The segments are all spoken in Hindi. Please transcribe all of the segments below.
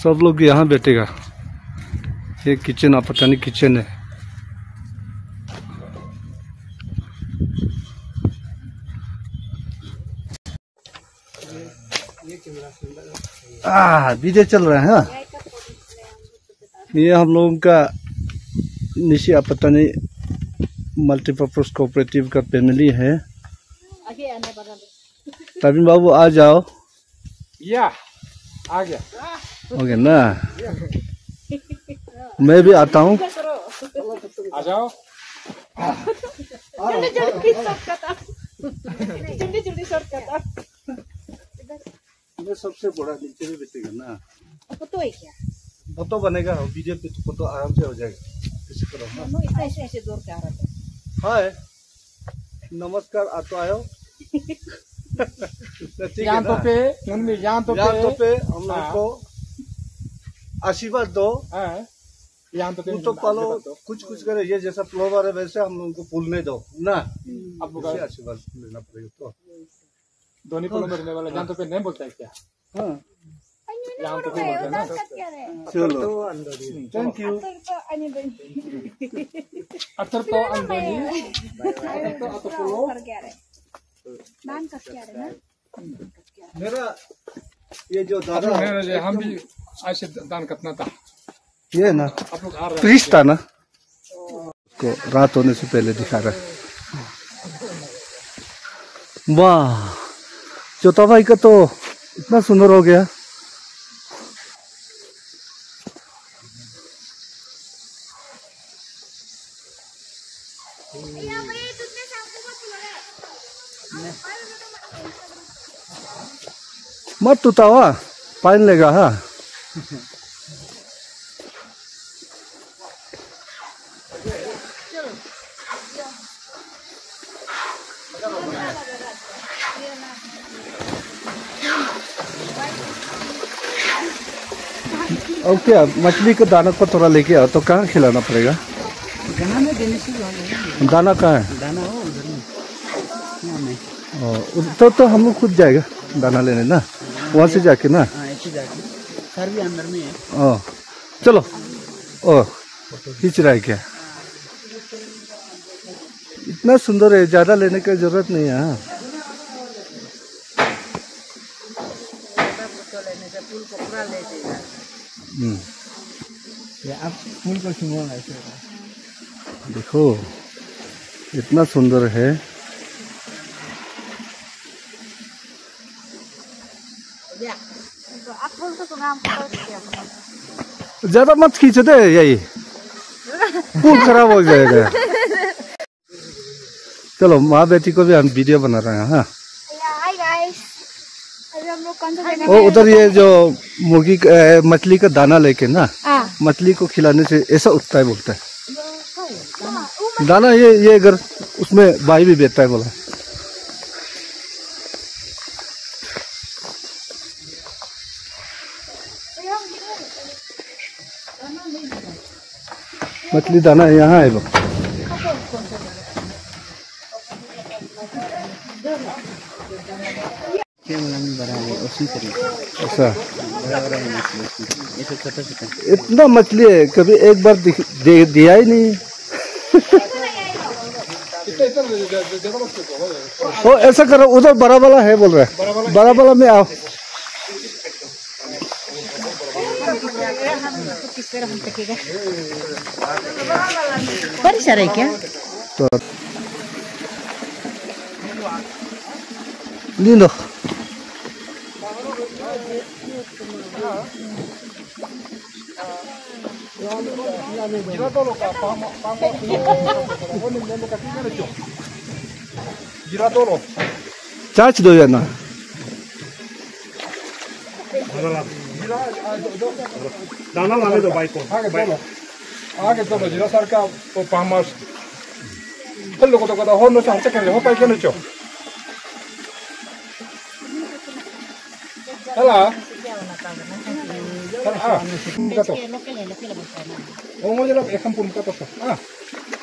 सब लोग यहाँ बैठेगा। ये किचन, आप पता नहीं किचन है। वीडियो चल रहा है। हाँ, ये हम लोगों का निशी आपत्तानी मल्टीपर्पज कोऑपरेटिव का फैमिली है। तभी बाबू आ जाओ। या आ गया, हो गया ना। मैं भी आता हूँ। आ जाओ। मैं सबसे बड़ा नीचे में बैठेगा ना। फोटो है क्या? फोटो बनेगा, वीडियो पे फोटो आराम से हो जाएगा। किसी करो ना। ऐसे दूर से आ रहा था। हाय, नमस्कार, आतो आयो। यहाँ तो पे हम लोग को आशीर्वाद दो। यहाँ तो पालो, कुछ कुछ करे। ये जैसा फ्लोवर है वैसे हम लोगों को फूल नहीं दो ना। अब आशीर्वाद लेना पड़ेगा। तो धोनी फूलों में रहने वाला यहाँ तो पे नहीं बोलता है क्या? हाँ, यहाँ तो पे बोलता है ना। चलो, थैंक यू। अतर तो अंदोनी, अतर फूलों। मेरा ये जो दादा है, हम भी ऐसे दान करना था। ये ना आप लोग आ रहे प्रीस्ट था ना, को रात होने से पहले दिखा रहा है। वाह, चौथा भाई का तो इतना सुंदर हो गया। मत टूटावा, पाइन लेगा। हाँ, और क्या मछली का दाना को थोड़ा लेके आओ। तो कहाँ खिलाना पड़ेगा? दाना कहाँ है? दाना हो उधर में। तो हम लोग खुद जाएगा दाना लेने ना, वहाँ से जाके ना। ऐसे जाके सर भी अंदर में है। चलो। खींच रहा है क्या? इतना सुंदर है, ज्यादा लेने की जरूरत नहीं है। हाँ, आप फूल को सुनो ऐसे। देखो इतना सुंदर है। ज्यादा मत खींच दे, यही फूल खराब हो जाएगा। चलो, माँ बेटी को भी हम वीडियो बना रहे हैं। हाँ, वो उधर ये जो मुर्गी मछली का दाना लेके ना, मछली को खिलाने से ऐसा उठता है, बोलता है दाना। ये अगर उसमें भाई भी बेचता है, बोला। मछली दाना यहाँ है। लोग ऐसा इतना मछली है, कभी एक बार दिया ही नहीं। तो ऐसा करो, उधर बड़ा वाला है बोल रहा है, बड़ा वाला में आओ। परिसर है क्या? तो lindo. Charge do ya na. Dana lame do baiko. Aage to jira sarka to pamas. Hello ko to kada honno sa check ho pai kenu cho. Hala.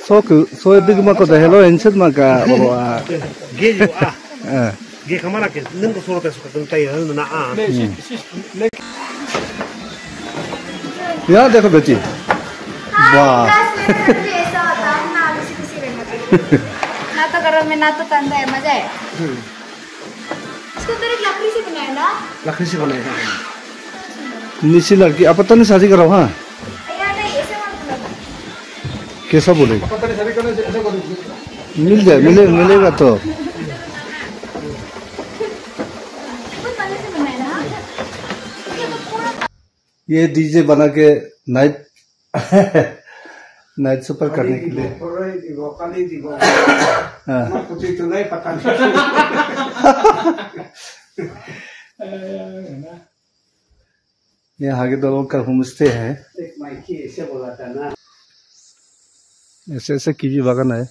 So big mako da hello enset maka. Gejo Ge kamana ke nendo solo peso ka tuntai na यहाँ देखो बेटी, वाह। ना तो गरम में ना तो ठंडा है, मजा है। इसको तो एक लकड़ी से बनाया ना? लकड़ी से बनाया। निशी लड़की अब पता नहीं शादी करो। हाँ कैसा बोलेगा? मिल जाए, मिलेगा तो। ये डीजे बना के नाइट नाइट सुपर करने के लिए। यहाँ के लोगों का होम स्टे है। ऐसे ऐसे कीवी बागान है।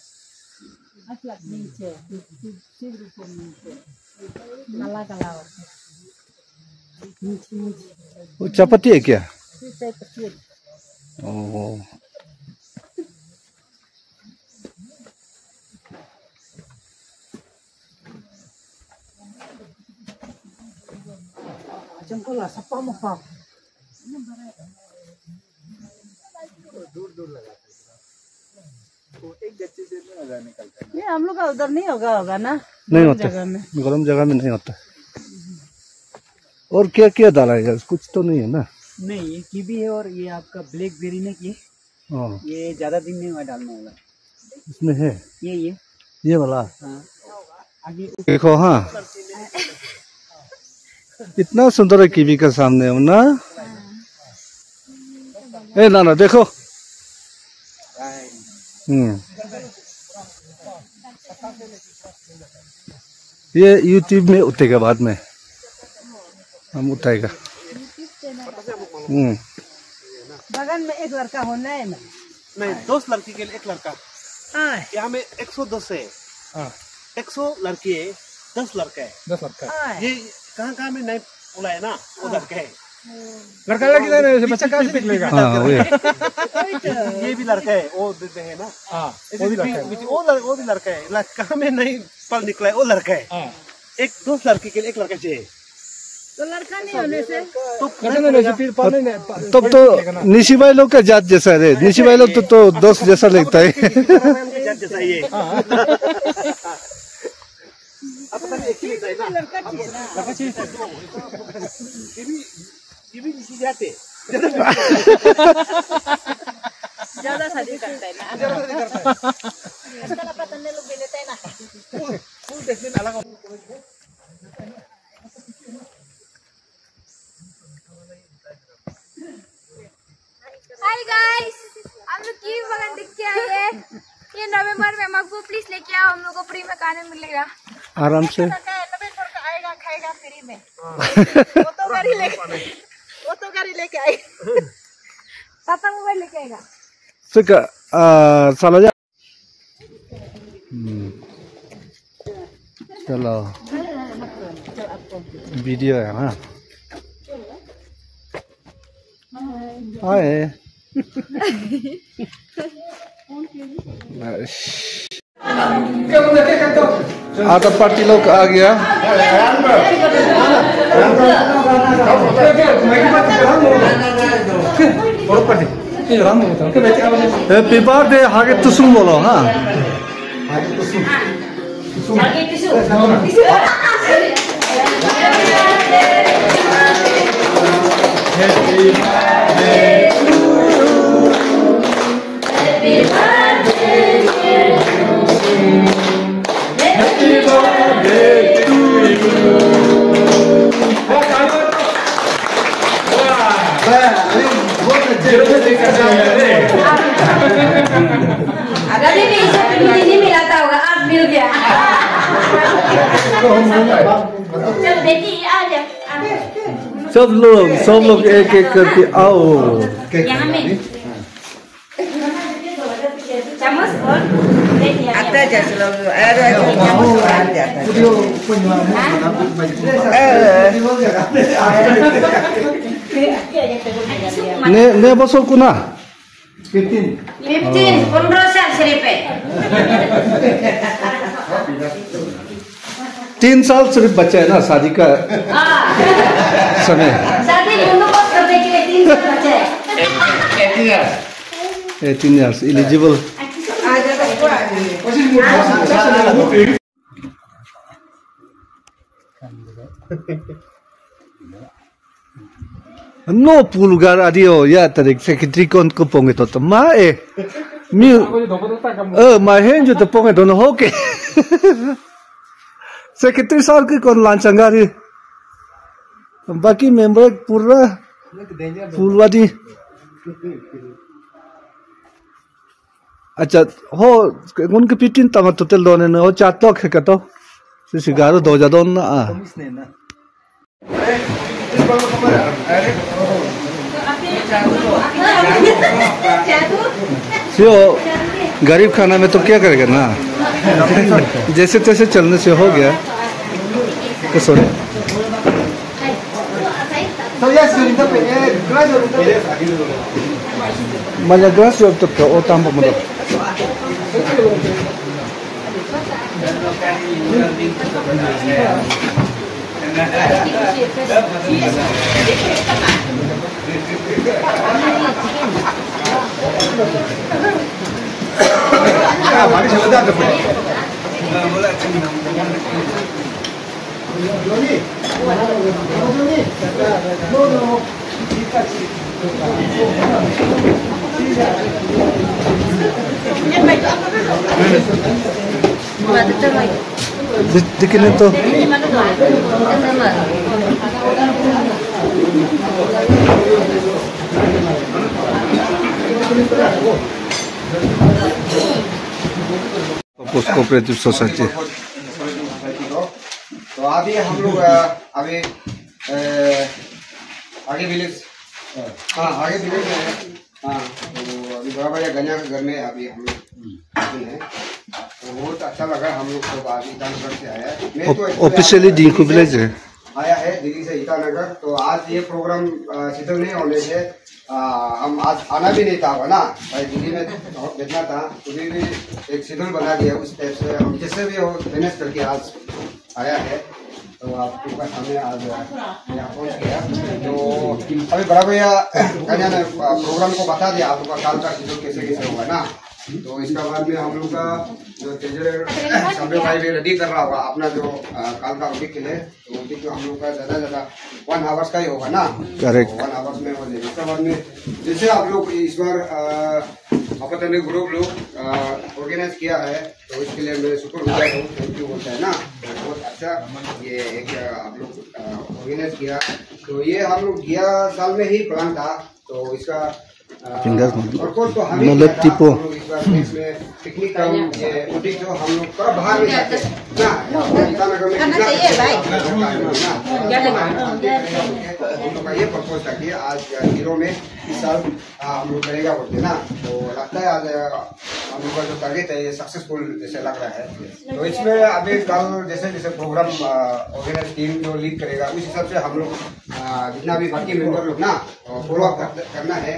वो चापत्ती है क्या? ओह ये हम लोग का उधर नहीं होगा ना? नहीं होता, गर्म जगह में नहीं होता। और क्या क्या डाला है? कुछ तो नहीं है ना? नहीं, ये कीवी है और ये आपका ब्लैकबेरी ने की। ये ज्यादा दिन नहीं हुआ डालने वाला। इसमें है ये वाला। हाँ। आगे देखो। हाँ इतना सुंदर है कीवी के सामने ना। ए ना देखो। ये यूट्यूब में उठेगा, बाद में हम उठाएगा। बगल में एक लड़का होना है ना? नहीं, 2 लड़की के लिए 1 लड़का। यहाँ में 110 है। 100 लड़की है, 10 लड़का है। 10 लड़का। ये कहाँ में नहीं बोला है ना, वो लड़का है। लड़का लड़की बच्चा कहाँ से निकलेगा? ये भी लड़का है, वो देते हैं ना। वो भी लड़का है। वो भी लड़का है। कहाँ में नहीं पल निकला है, वो लड़का है। 2 लड़की के लिए 1 लड़का चाहिए। तो लड़का नहीं होने से तब तो निशी भाई लोग का जात जैसा है। निशी भाई लोग तो दोस्त जैसा लगता है। जात जैसा ही है। लड़का चाहिए ना? ये भी निशी जाते ज्यादा शादी करता है ना? लोग लेता है ना। हाय गाइस, हम लोग कीवी बागान देख के आए हैं। ये नवंबर में मकबू प्लीज लेके आओ, हम लोग को फ्री में खाने मिलेगा। आराम से। नवंबर का आएगा, खाएगा फ्री में। वो तो गाड़ी लेके आई। पापा मोबाइल लेके आएगा। चलो जा। चलो वीडियो है ना। आए आधा पार्टी लोग आ गया। हैप्पी बर्थडे हागे तुसुम बोलो। हाँ अगर नहीं मिला था होगा, आज मिल गया। चल बेटी आ जा। सब लोग एक एक करके आओ। यहाँ में चम्मच और आता जैसे लोग ने बसो कुना 15 साल सिर्फ है। 3 साल सिर्फ बच्चा है ना शादी का समय। शादी करने के लिए 3 साल बचा है। 18 years eligible. No pulgar adio ya tarik secretary kon ko ponge to ma mi ma hen jo to ponge don ho ke secretary sir ki kon lanchangari baki member pura फूलवादी अच्छा हो उनके पिटिन तमा टोटल दोने न हो चार तो है कतो सिगारो दो जादोन ना सियो गरीब खाना में तो क्या करेगा ना जैसे तैसे चलने से हो गया तो सोने Maya grass yok tuh o tampo muda. Bikin itu. Post cooperative society. तो अभी हम लोग अभी आगे विलेज आगे विलेज में हाँ तो अभी बड़ा भैया गन्या के घर में अभी हम लोग हैं तो बहुत अच्छा लगा हम लोग को अभी ईटानगर से आया है मैं तो ऑफिशियली डीको विलेज है आया है दिल्ली से ईटानगर तो आज ये प्रोग्राम शिथिल नहीं होने से हम आज आना भी नहीं था ना भाई दिल्ली में बैठना था तो भी एक शेड्यूल बना दिया उस टाइप से हम जैसे भी हो मैनेज करके आज आया है तो आपके पास हमें आज यहाँ पहुँच गया तो अभी बड़ा भैया कन्या ने प्रोग्राम को बता दिया आप लोग का काल का शेड्यूल कैसे कैसे होगा ना तो इसका बाद में हम लोग का जो तेजर सभी भाई भी रेडी कर रहा होगा अपना जो काल का उदिक के लिए तो उदिक तो हम लोग का ज़्यादा 1 आवर्स का ही होगा ना करेक्ट 1 आवर्स में हो जाएगा इसके बाद में जैसे आप लोग इस बार अपने ग्रुप लोग ऑर्गेनाइज किया है तो इसके लिए मैं शुक्रगुजार हूँ थैंक यू बोलता है ना बहुत अच्छा ये एक आप लोग ऑर्गेनाइज किया तो ये हम लोग गया साल में ही प्लान था तो इसका तो हमें इसमें पिकनिक का ये उदिक जो हम लोग थोड़ा बाहर में जाते हैं ना ईटानगर में हम लोग का ये प्रपोज था कि आज जीरो में इस साल हम लोग करेगा बोलते ना तो लगता है आज हम लोग का जो टारगेट है ये सक्सेसफुल जैसे लग रहा है तो इसमें अभी कल जैसे जैसे प्रोग्राम ऑर्गेनाइज टीम जो लीड करेगा उस हिसाब से हम लोग जितना भी बाकी मेंबर लोग ना फॉलो अप करना है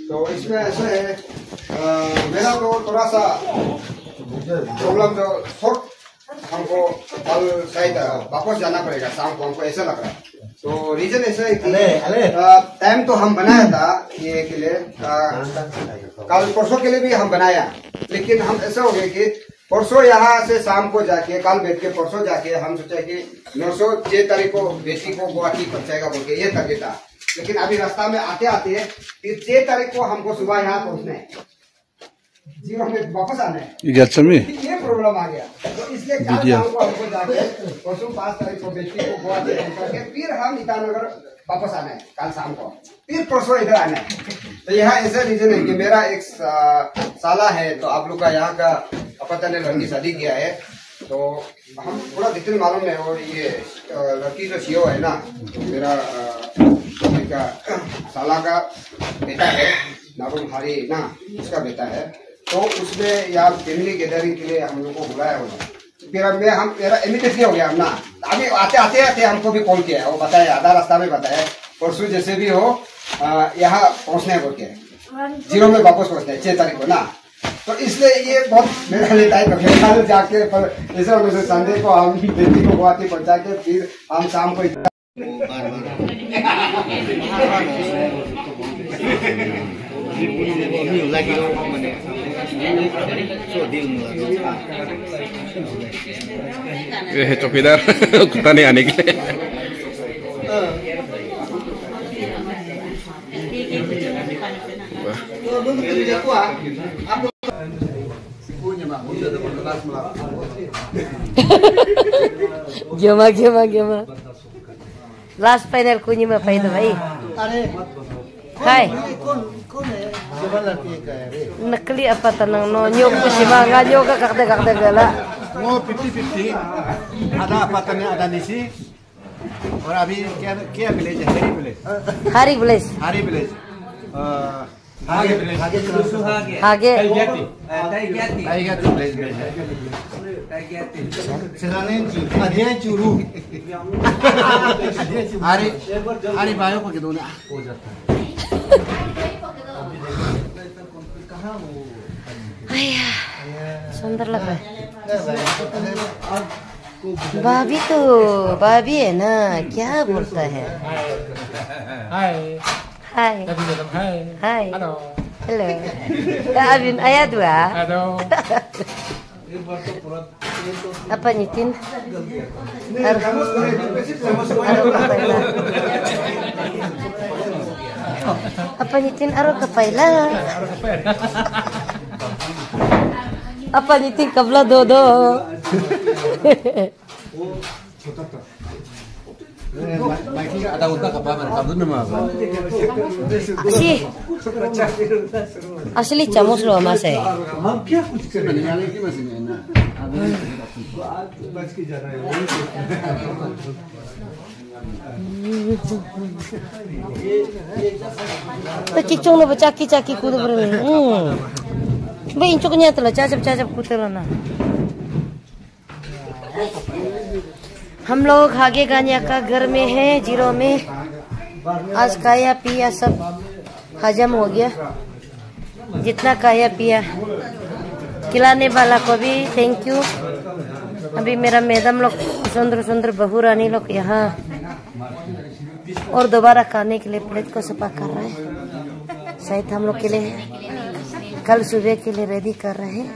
तो इसमें ऐसा है मेरा तो थोड़ा सा प्रॉब्लम जो शॉर्ट हमको कल शायद वापस जाना पड़ेगा शाम को हमको ऐसा लग रहा है तो रीजन ऐसा है कि टाइम तो हम बनाया था ये के लिए कल परसों के लिए भी हम बनाया लेकिन हम ऐसा हो गया कि परसों यहाँ से शाम को जाके कल बैठ के परसों जाके हम सोचा कि 906 तारीख को बेटी को गुवाहाटी पहुंचाएगा बोल के ये टारगेट था लेकिन अभी रास्ता में आते आते फिर 6 तारीख को हमको सुबह यहाँ पहुंचना है जीरो में वापस आना है ये प्रॉब्लम आ गया तो इसलिए कल शाम को हमको जाके परसों 5 तारीख को बेटी को गुवाहाटी पहुंचा के फिर हम ईटानगर वापस आना है कल शाम को फिर परसों इधर आना है तो यहाँ ऐसा रीजन है कि मेरा एक साला है तो आप लोग का यहाँ का पता ने लड़की शादी किया है तो हम पूरा डिटेल मालूम है और ये लड़की जो सीओ है ना तो मेरा साला का बेटा है नारुम हारी ना उसका बेटा है तो उसमें यार फैमिली गैदरिंग के लिए हम लोग को बुलाया होगा फिर मेरा इमीडिएटली हो गया ना अभी आते आते हमको भी कॉल किया है वो बताया आधा रास्ता में बताया परसों जैसे भी हो यहाँ पहुँचने को क्या जीरो में वापस पहुँचना है 6 तारीख को ना तो इसलिए ये बहुत मेरा लिए टाइम रखेगा जाके पर ऐसा संडे को हम बेटी को गुवाहाटी पहुँचा के फिर हम शाम को ये है चौकीदार कुत्ता नहीं आने के लिए। Gema. Last final kunyi mah pa itu भाई। Hai। नकली apa tenang no nyok tu si mangga nyok kakde gala। वो 50-50 आधा पतन है आधा निशी और अभी क्या विलेज है Hari Village। हारी विलेज Hage। टाइगर विलेज में है सेनाने अधिया चूरू हारी भाइयों को कितने हो जाता है सुंदर लग रहा है। भाभी है ना, क्या बोलता है? Hi hello Abin ayat dua. Apa nyitin? Apa nyitin aro kapaila? Apa nyitin kabla dodo? ada unta apa kamu nama apa? Asli camus loh mas saya. Cicung lo caki kudu berani. Bayi incuknya telah cacap kudu na. हम लोग हागे गानिया का घर में है जीरो में। आज खाया पिया सब हजम हो गया, जितना खाया पिया। खिलाने वाला को भी थैंक यू। अभी मेरा मैडम लोग सुंदर बहू रानी लोग यहाँ और दोबारा खाने के लिए प्लेट को सफा कर रहे हैं। शायद हम लोग के लिए कल सुबह के लिए रेडी कर रहे हैं।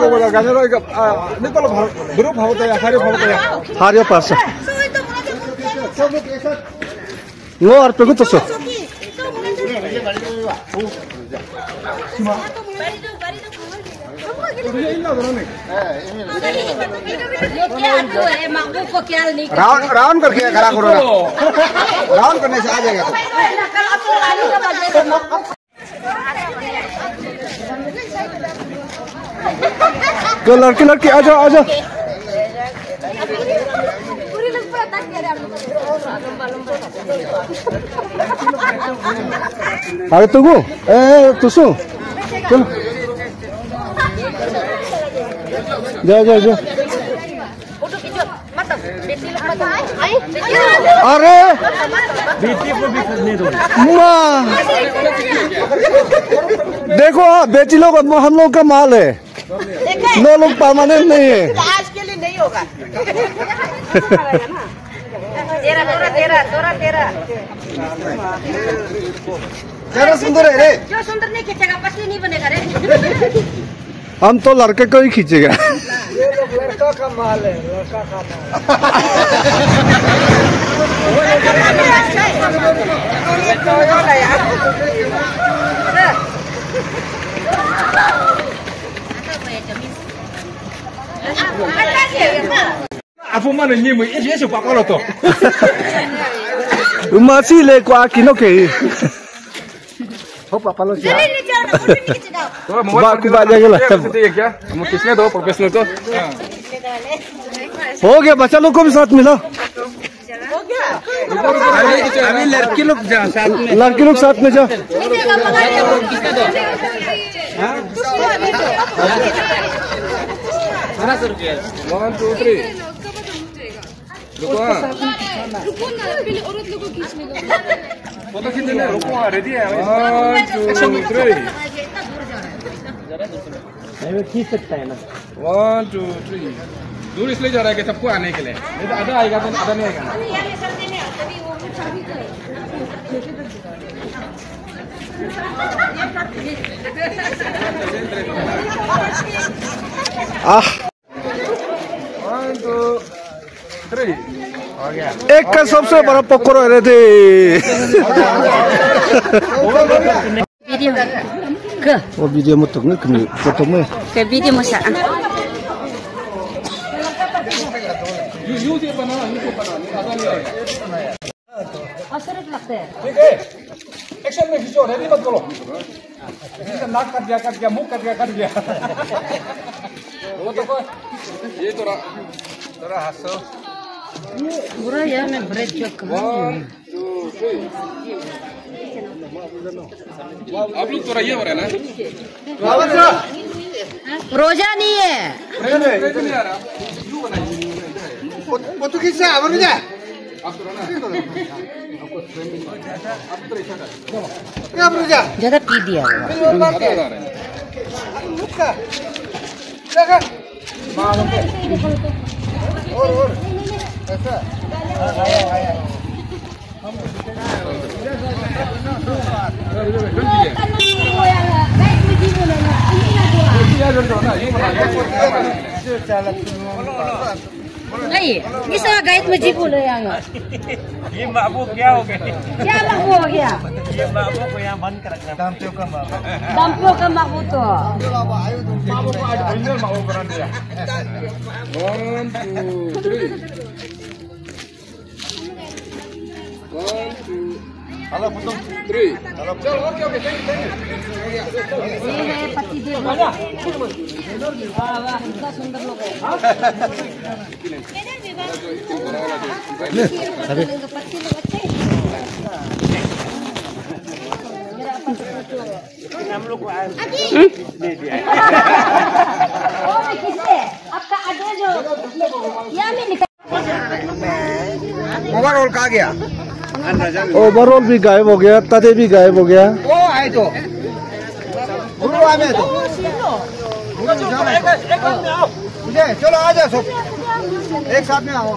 को बोला गाने रो नहीं तो ग्रुप होता है हारियो पास लो और पे तो सो राउंड करके खड़ा करो ना राउंड करने से आ जाएगा तो लड़की लड़की आ जाओ आ जाओ अरे तुगु ए तुसु चलो जाओ जाओ जाओ अरे देखो बेटी लोग हम लोग का माल है दो लोग परमानेंट नहीं है आज के लिए नहीं होगा तेरा सुंदर है रे जो सुंदर नहीं खींचेगा पसली नहीं बनेगा रे हम तो लड़के को ही खींचेगा ये लोग लड़का का माल है लड़का का Afu mana nyimu ini siapa kalau tu? masih le ko akino ke hopa palo ja ba जाएगा लगता है क्या किसने दो प्रोफेशनल को हो गया बच्चा लोग को भी साथ मिला अभी लड़की लोग जा साथ में लड़की लोग साथ में जा 1 2 3 रुको रुको ना पहले औरत लोगों को खींचने दो फोटो खींचने रुको रेडी है 1 2 3 नहीं खींच सकता है ना 1 2 3 दूर इसलिए जा रहा है कि सबको आने के लिए नहीं तो आधा आएगा तो आधा नहीं आएगा आह 1 2 3 हो गया एक का सबसे बड़ा पकड़ो रहे थे वीडियो के वो वीडियो में तो नहीं फोटो में के वीडियो में सा यू से बना इनको बना आधा नहीं आएगा असरत लगता है ठीक है एक्शन में खींचो रेडी मत करो नाक कट गया मुंह कट गया वो तो ये थोड़ा हंसो बुरा यार मैं ब्रेक चेक कर 1 2 3 आप लोग थोड़ा ये हो रहा है ना रोजा नहीं है नहीं आ रहा पोर्तुगीज से आवर में जा आप तो ना क्या रोजा ज्यादा पी दिया और ऐसा आया नहीं इस गाइड में जी बोले यहाँ ये बाबू क्या हो गया क्या बाबू हो गया ये बाबू को यहाँ बंद कर रखना दाम्पियों का बाबू तो बाबू को आज ओरिजिनल बाबू बना दिया 1 2 3 1 2 हेलो पुतुम 3 चलो ओके थैंक यू ये है पति देव वाह कितना सुंदर लोग है पति लोग अच्छे हम लोग को दे दिया किससे आपका एड्रेस जो यहाँ में निकल ओवरऑल कहाँ गया ओवरऑल भी गायब हो गया तदे भी गायब हो गया वो आए तो गुरु आए तो चलो आ जाओ सब एक साथ में आओ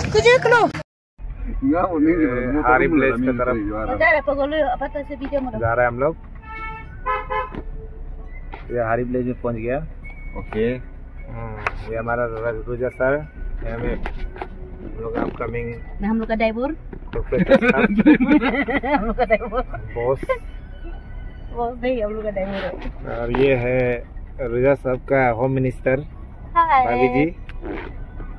कुछ लो हारी प्लेस की तरफ जा रहे हैं हम लोग ये हारी विलेज में पहुंच गया। ओके, ये हमारा रोजा सर, हम लोग अपकमिंग, हम लोग का ड्राइवर, हम लोग का ड्राइवर बॉस नहीं, हम लोग का ड्राइवर है। और ये है रोजा साहब का होम मिनिस्टर भाभी जी,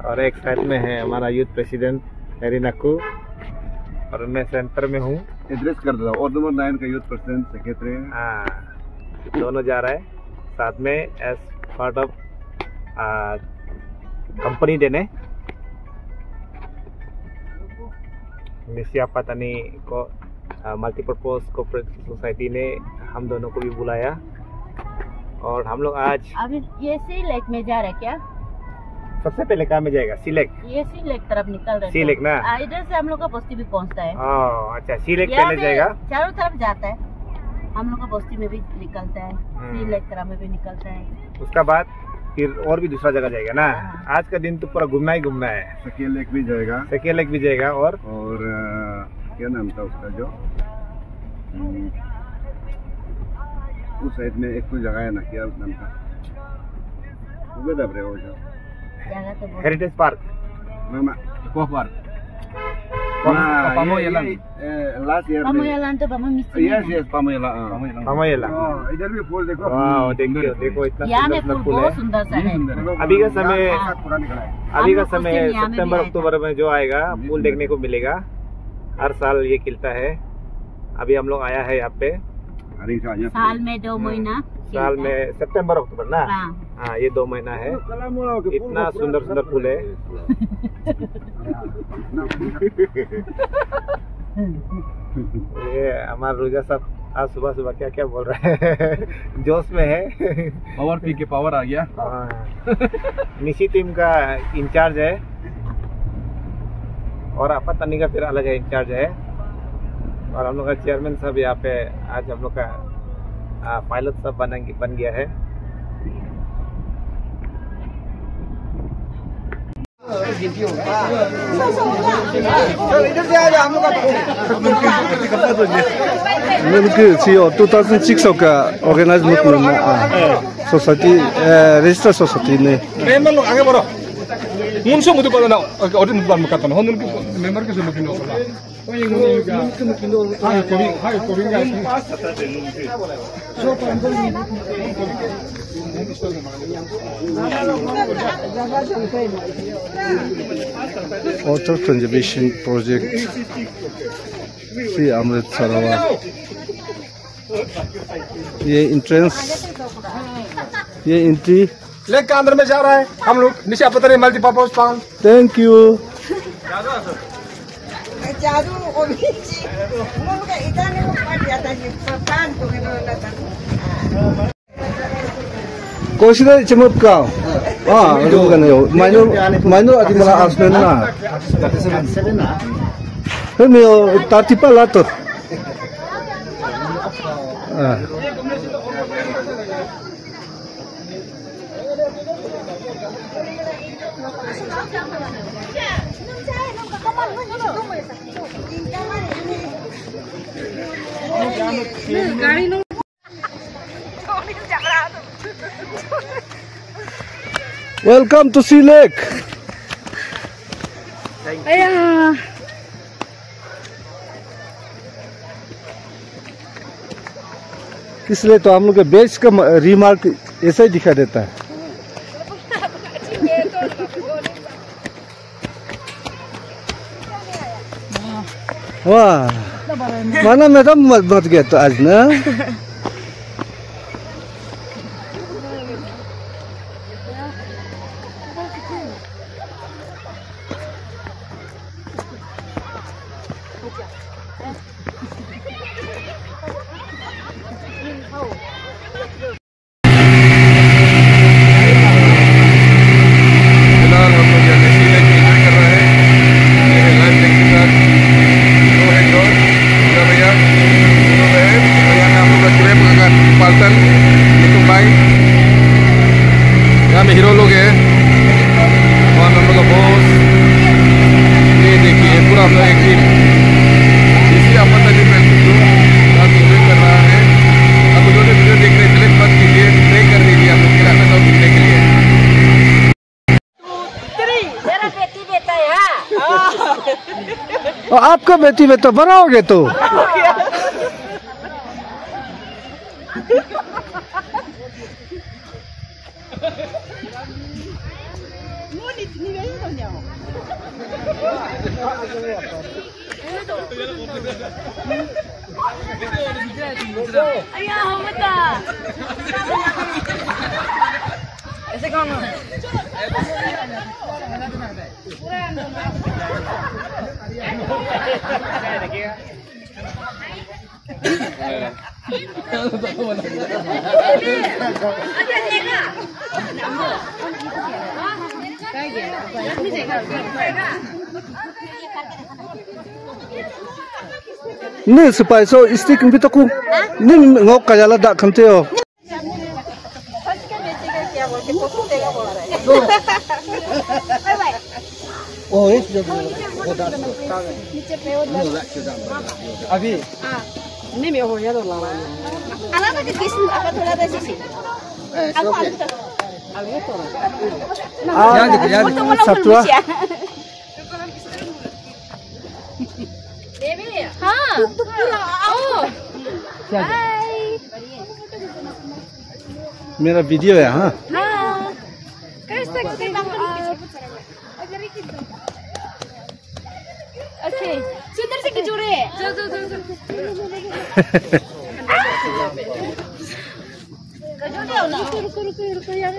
और एक साइड में है हमारा यूथ प्रेसिडेंट हेरी नक्कू, और मैं सेंटर में हूँ। एड्रेस कर देता हूँ, और नंबर 9 का यूथ प्रेसिडेंट सेक्रेटरी। हाँ, दोनों जा रहा है साथ में एज पार्ट ऑफ कंपनी देने। मिसिया पतानी को मल्टीपर्पज कोऑपरेटिव सोसाइटी ने हम दोनों को भी बुलाया, और हम लोग आज अभी ये सी लेक में जा रहे क्या? सबसे पहले कहाँ में जाएगा? सी लेक। ये सी लेक तरफ निकल रहे। सी लेक ना, इधर से हम लोग का बस्ती भी पहुंचता है। अच्छा, सी लेक पहले जाएगा, चारों तरफ जाता है। हम लोग का बस्ती में भी निकलता है, सी लेक तरफ में भी निकलता है। उसका बाद फिर और भी दूसरा जगह जाएगा ना। आज का दिन तो पूरा घूमना ही घूमना है। सकेल लेक भी जाएगा, सकेल लेक भी जाएगा, और क्या नाम था उसका जो उस साइड में एक तो जगह है ना, क्या नाम था? वो दब रहे हो जो हेरिटेज पार्क, को पार्क लास्ट ईयर पामोयला तो पामोयला। इधर भी फूल देखो। वाह, देखो इतना सुंदर फूल बहुत है। सुंदर सा है। अभी का समय सितंबर अक्टूबर में जो आएगा फूल देखने को मिलेगा। हर साल ये खिलता है। अभी हम लोग आया है यहाँ पे साल में 2 महीना, साल में सितंबर अक्टूबर ना। हाँ, ये 2 महीना है। इतना सुंदर सुंदर फूल है। ये हमारा रोजा साहब आज सुबह सुबह क्या क्या बोल रहे हैं, जोश में है। पावर पी के पावर आ गया। निशी टीम का इंचार्ज है, और आपत्तनी का फिर अलग है इंचार्ज है, और हम लोग का चेयरमैन साहब यहाँ पे आज हम लोग का पायलट सब बन गया है। इधर से आ जाओ, हम लोग का 2006 का organise movement society register society ने मेंबर लोग आगे बढ़ो। मुंसो मुझे पता ना, और मुझे बात मत करना। हम उनके मेंबर के से मुकिन हो सकता है। Water conservation project Shri Amrit Sarovar. ये एंट्रेंस, ये एंट्री लेक के अंदर में जा रहा है। हम लोग निशा पतरे मल्टीपर्पज फार्म। Thank you. जादू उनका इधर पड़ जाता है पान को कोशिश चमक का itu bukan yo maino ati mala asmen na ini yo tatipa lato Welcome to Sea Lake. इसलिए तो हम लोग के बेस का रिमार्क ऐसा ही दिखा देता है। वाह, mana मैडम मत गया तो आज ना। और आपका बेटी में तो बनाओगे तो ऐसे कौन nih supaya so istri kita ku nih ngok kaya dak kante yo oh itu अभी नहीं मैं हो गया तो लावा अलग से किस अलग थोड़ा सा सी Satwa हाँ मेरा वीडियो है हाँ कर सकते हैं ओके सुंदर से खिचूरे चलो रुको यार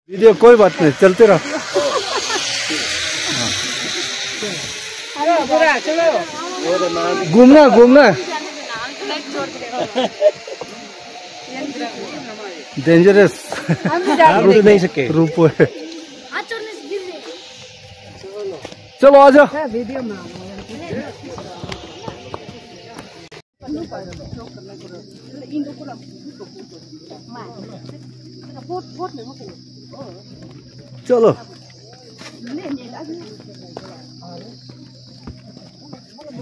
वीडियो कोई बात नहीं चलते रहो घूमना घूमना डेंजरस रुक नहीं सके रूप है चलो आ जाओ चलो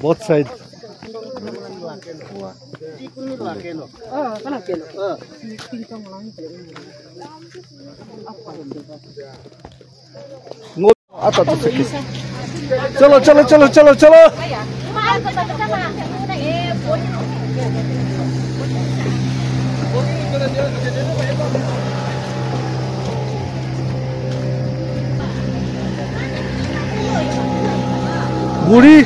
बहुत साइड आता तो चलो चलो चलो चलो चलो बुढ़ी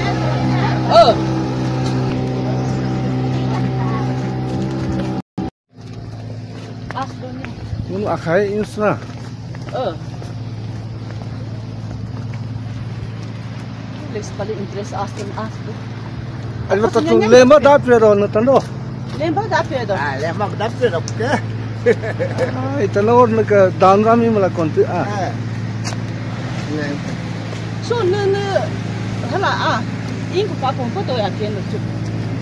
Bunu akai insna. Let's paling interest asking us. Ada tu lembah dah pero nantando. Lembah dah pero. lembah dah pero ke? Itu lor nak dan rami malah konti So hala ini ku pakong foto ya kena tu.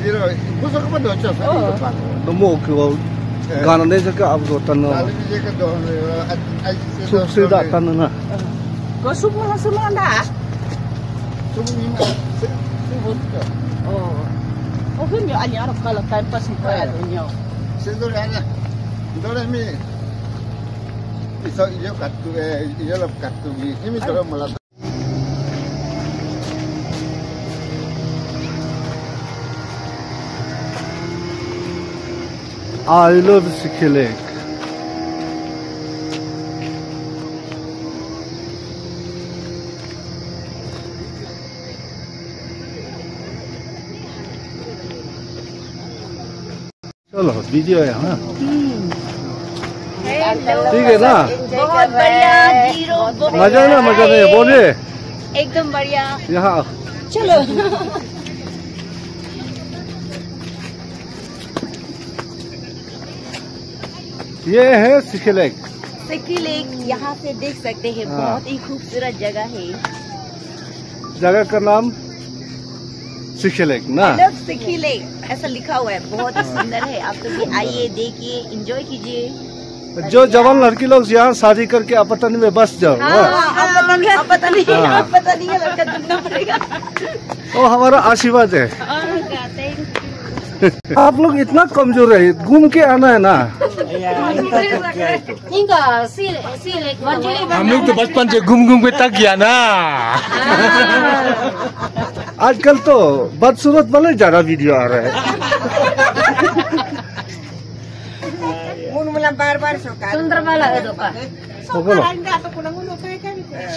Zero, busuk apa dah cakap? Namo kau गाना नहीं सका अब तो तन्नो सुप से दा तन्नो ना को सुप mana semua dah sup ni oh kan yo ani arab kalau time pas itu ada nyo sedor ana dore mi iso iyo katu iyo lap katu ini dore malah I love Sikhi Lake. चलो वीडियो है हाँ ठीक है ना बहुत बढ़िया जीरो मजा नहीं बोले एकदम बढ़िया यहाँ चलो ये है सिखी लेक। सिखी लेक यहाँ से देख सकते हैं बहुत ही खूबसूरत जगह है। जगह का नाम सिखी लेक ना सिखी लेक ऐसा लिखा हुआ है बहुत ही सुंदर है। आप तो भी आइए देखिए एंजॉय कीजिए। जो जवान लड़की लोग यहाँ शादी करके अपतनी में बस जाओ। वो हमारा आशीर्वाद है। आप लोग इतना कमजोर है, घूम के आना है ना। हम लोग तो बचपन से घूम घूम के थक गया ना। आजकल तो बदसूरत वाले ज्यादा वीडियो आ रहा है। बार सुंदर वाला है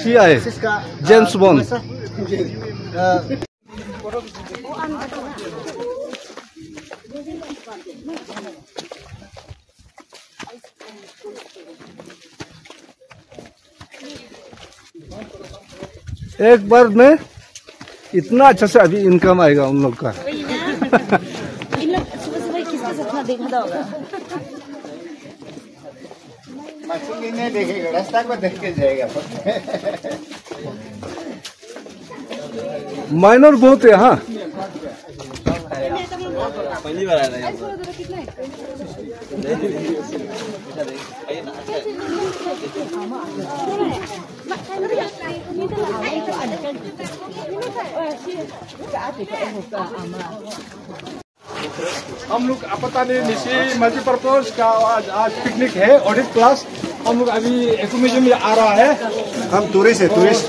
CIA जेम्स बॉन्ड। एक बार में इतना अच्छा से अभी इनकम आएगा उन लोग का। इन लोग सुबह सुबह किसके सपना देखा था होगा? नहीं देखेगा, रास्ता को देख के जाएगा। माइनर बहुत है। हाँ, पहली बार आ रहा है। हम लोग अपतानी निशी मल्टीपर्पज का आज पिकनिक है, ऑडिट क्लास। हम लोग अभी एको म्यूजियम में आ रहा है। हम टूरिस्ट है, टूरिस्ट।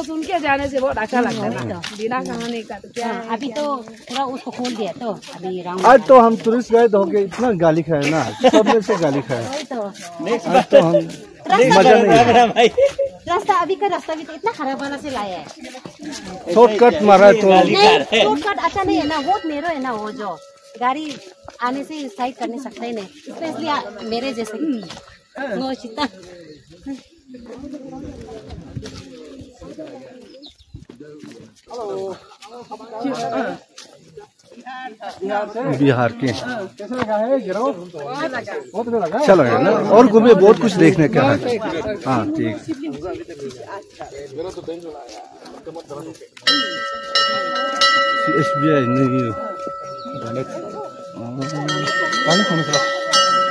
सुन के जाने से बहुत अच्छा लगता है। बिना कहानी का तो क्या है? अभी तो पूरा उसको खोल दिया तो अभी राउंड। आज तो हम टूरिस्ट गाइड हो गए, इतना गाली खाए ना, सब में से गाली खाए। आज तो हम मजा नहीं। रास्ता अभी का रास्ता भी तो इतना खराब वाला से लाया है। शॉर्टकट मारा तो शॉर्टकट अच्छा नहीं है ना, बहुत नेरो है ना, वो जो गाड़ी आने से साइड कर नहीं सकता ही नहीं, इसलिए मेरे जैसे वो चिता बिहार के कैसे लगा है गिरो? बहुत अच्छा लगा। चलो है ना, और घूमे, बहुत कुछ देखने का है। हाँ ठीक। SBI नहीं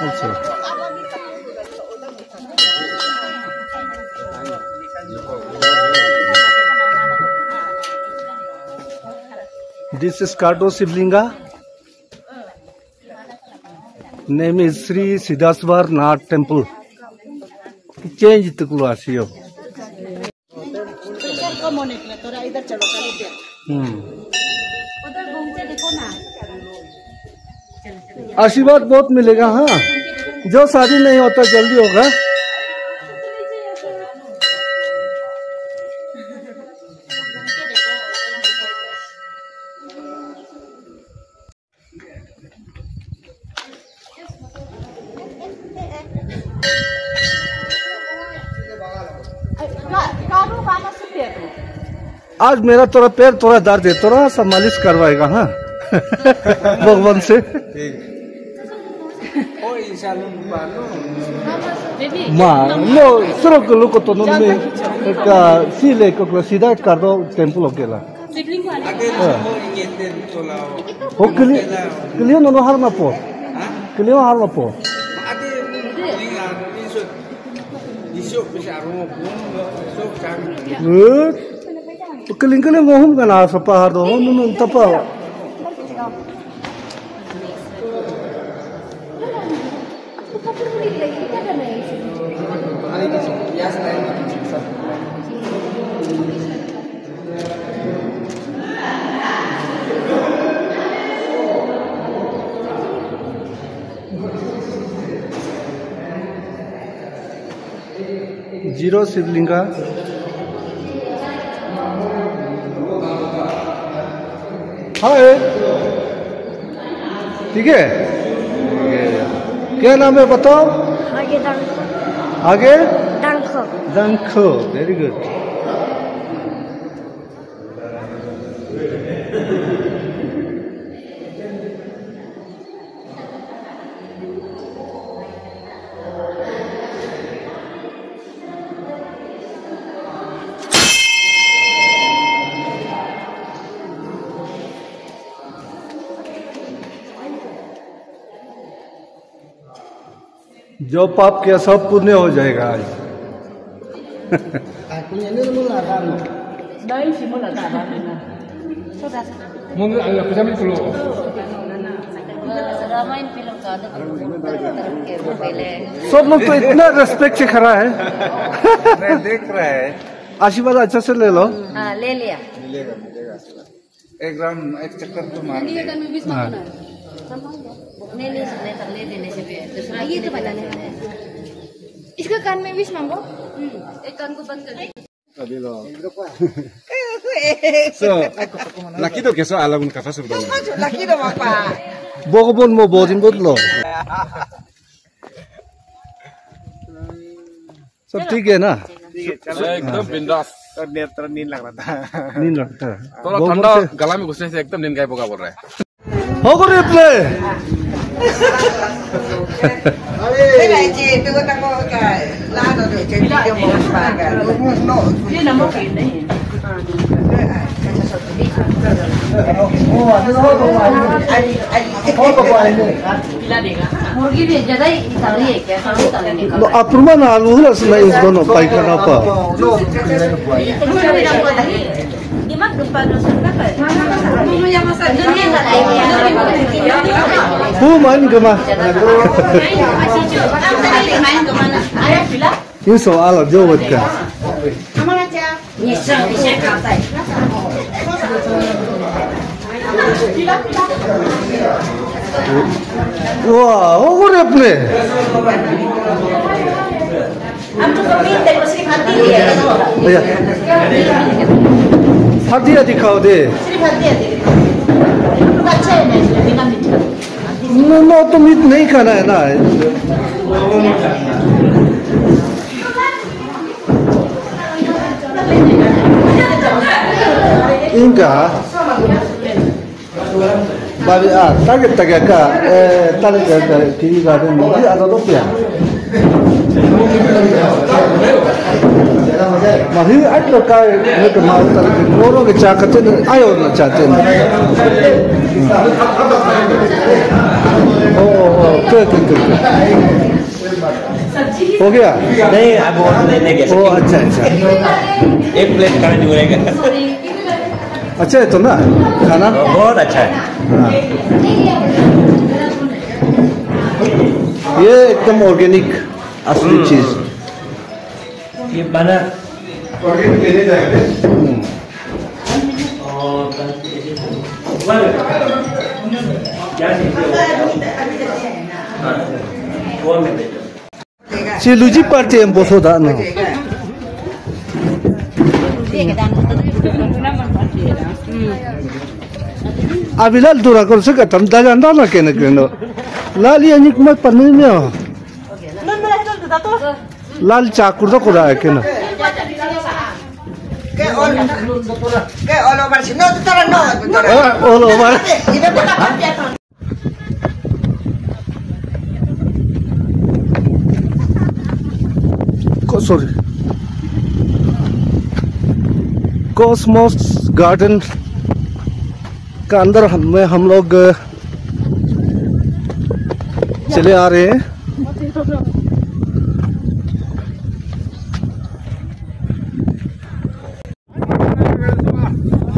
अच्छा। This is Kato Sivlinga. Name is Sri Siddhaswar Nath Temple. Change it to Kulasio. आशीर्वाद बहुत मिलेगा। हाँ, जो शादी नहीं होता जल्दी होगा। आज मेरा थोड़ा पैर थोड़ा दर्द है, थोड़ा सा मालिश करवाएगा। हाँ भगवान से। लो सुरो को लो को तो नॉन का सीले को सीधा कर दो टेंपल होकेला। हो क्लियर नो हार ना पो, क्लियर हार ना पो। Keling ngomong kan asa pa do nun tapa. Zero Sivlinga. हाँ ठीक है। क्या नाम है बताओ? आगे डंखो। आगे डंखो। डंखो, वेरी गुड। जो पाप किया सब पुण्य हो जाएगा आज। सब लोग तो इतना रेस्पेक्ट से खड़ा है। देख रहा है। आशीर्वाद अच्छा से ले लो। हाँ ले लिया। एक राउंड एक चक्कर तो मार ले देने से भी ये तो पता नहीं। इसका कान में विष मांगो। एक कान को बंद कर दे। So, laki do keso alagun kafa sudah. Laki do apa? Bogobon mo bodin bodlo। सब ठीक है ना? एकदम बिंदास। नींद लग रहा था। नींद लगता है। थोड़ा ठंडा गला में घुसने से एकदम नींद गायब होगा बोल रहा है। हो गए play. Cái này chị tôi có tăng có cái lá rồi để chị cho một vài cái nó cái là một cái đấy. मुर्गी भी ज्यादा ही तगड़ी है क्या? अप्रमा ना लूहरा से नहीं इसको ना पाइखाना पा। Dimak lupa dosen apa? Mama yang masak ini Bu main ke mana? main ke mana? Ayah bilang. Ini soal jawab kan? Mama aja. Bisa kapai. Wah, oh repne. Ambil kopi dari Sri Hati ya. Iya. Hadiah दिखाओ दे। Sri Hati ya. Ambil अच्छा है ना इसमें बिना मीठा। No तो मीठ नहीं खाना है ना। इनका बारी target ka kiri garden mungkin ada tu ya. Mahir ada kai mereka mau target orang ke cakap tu ayo nak cakap. Oh, tu. हो गया? नहीं अब और नहीं गया। ओ अच्छा एक प्लेट खाने जुड़ेगा। अच्छा है तो ना खाना? बहुत अच्छा है। ये एकदम ऑर्गेनिक असली चीज। ये बना ऑर्गेनिक ले जाएंगे। Si luji party yang boso dah no. Abilal dura kau suka tamda janda nak kena kena. Lali anik mat panen ni oh. Lal cakur tu kau dah kena. Ke all over sih, no, no. All over. Sorry, Cosmos garden का अंदर में हम लोग चले आ रहे हैं।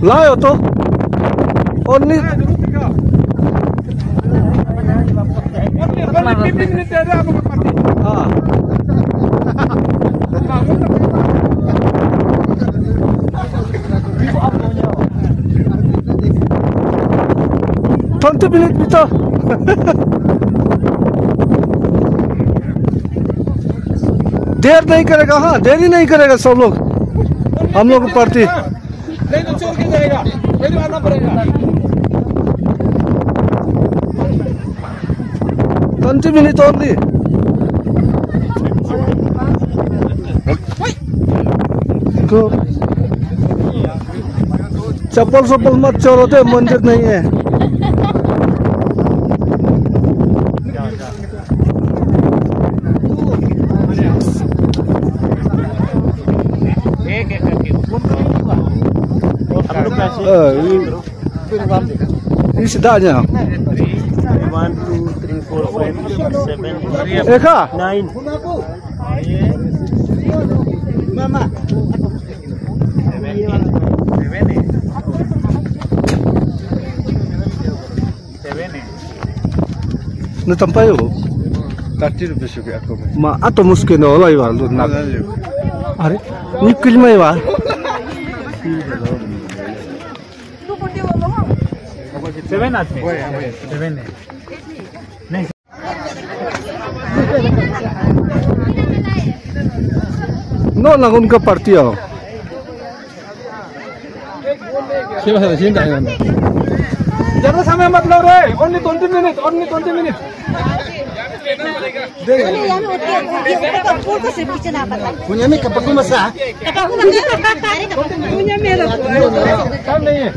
लाओ तो और नहीं हाँ 20 मिनट भी तो देर नहीं करेगा। हाँ देरी नहीं करेगा सब लोग हम लोग पार्टी नहीं तो चोर के जाएगा, नहीं तो आना पड़ेगा। 20 मिनट ओनली। चप्पल मत चोरोते, मंदिर नहीं है। इस दाजा 1 2 3 4 5 6 7 8 9 मामा no tampayo 30 rupiah suka aku ma atau mungkin oleh wal nak are ni kilmai wa seven आते हैं 7 नहीं no ना उनका पार्टी हो ज़्यादा समय मत लो रे, only 20 minutes। punya mi kapaku masa? Punya mi ada. काम नहीं है।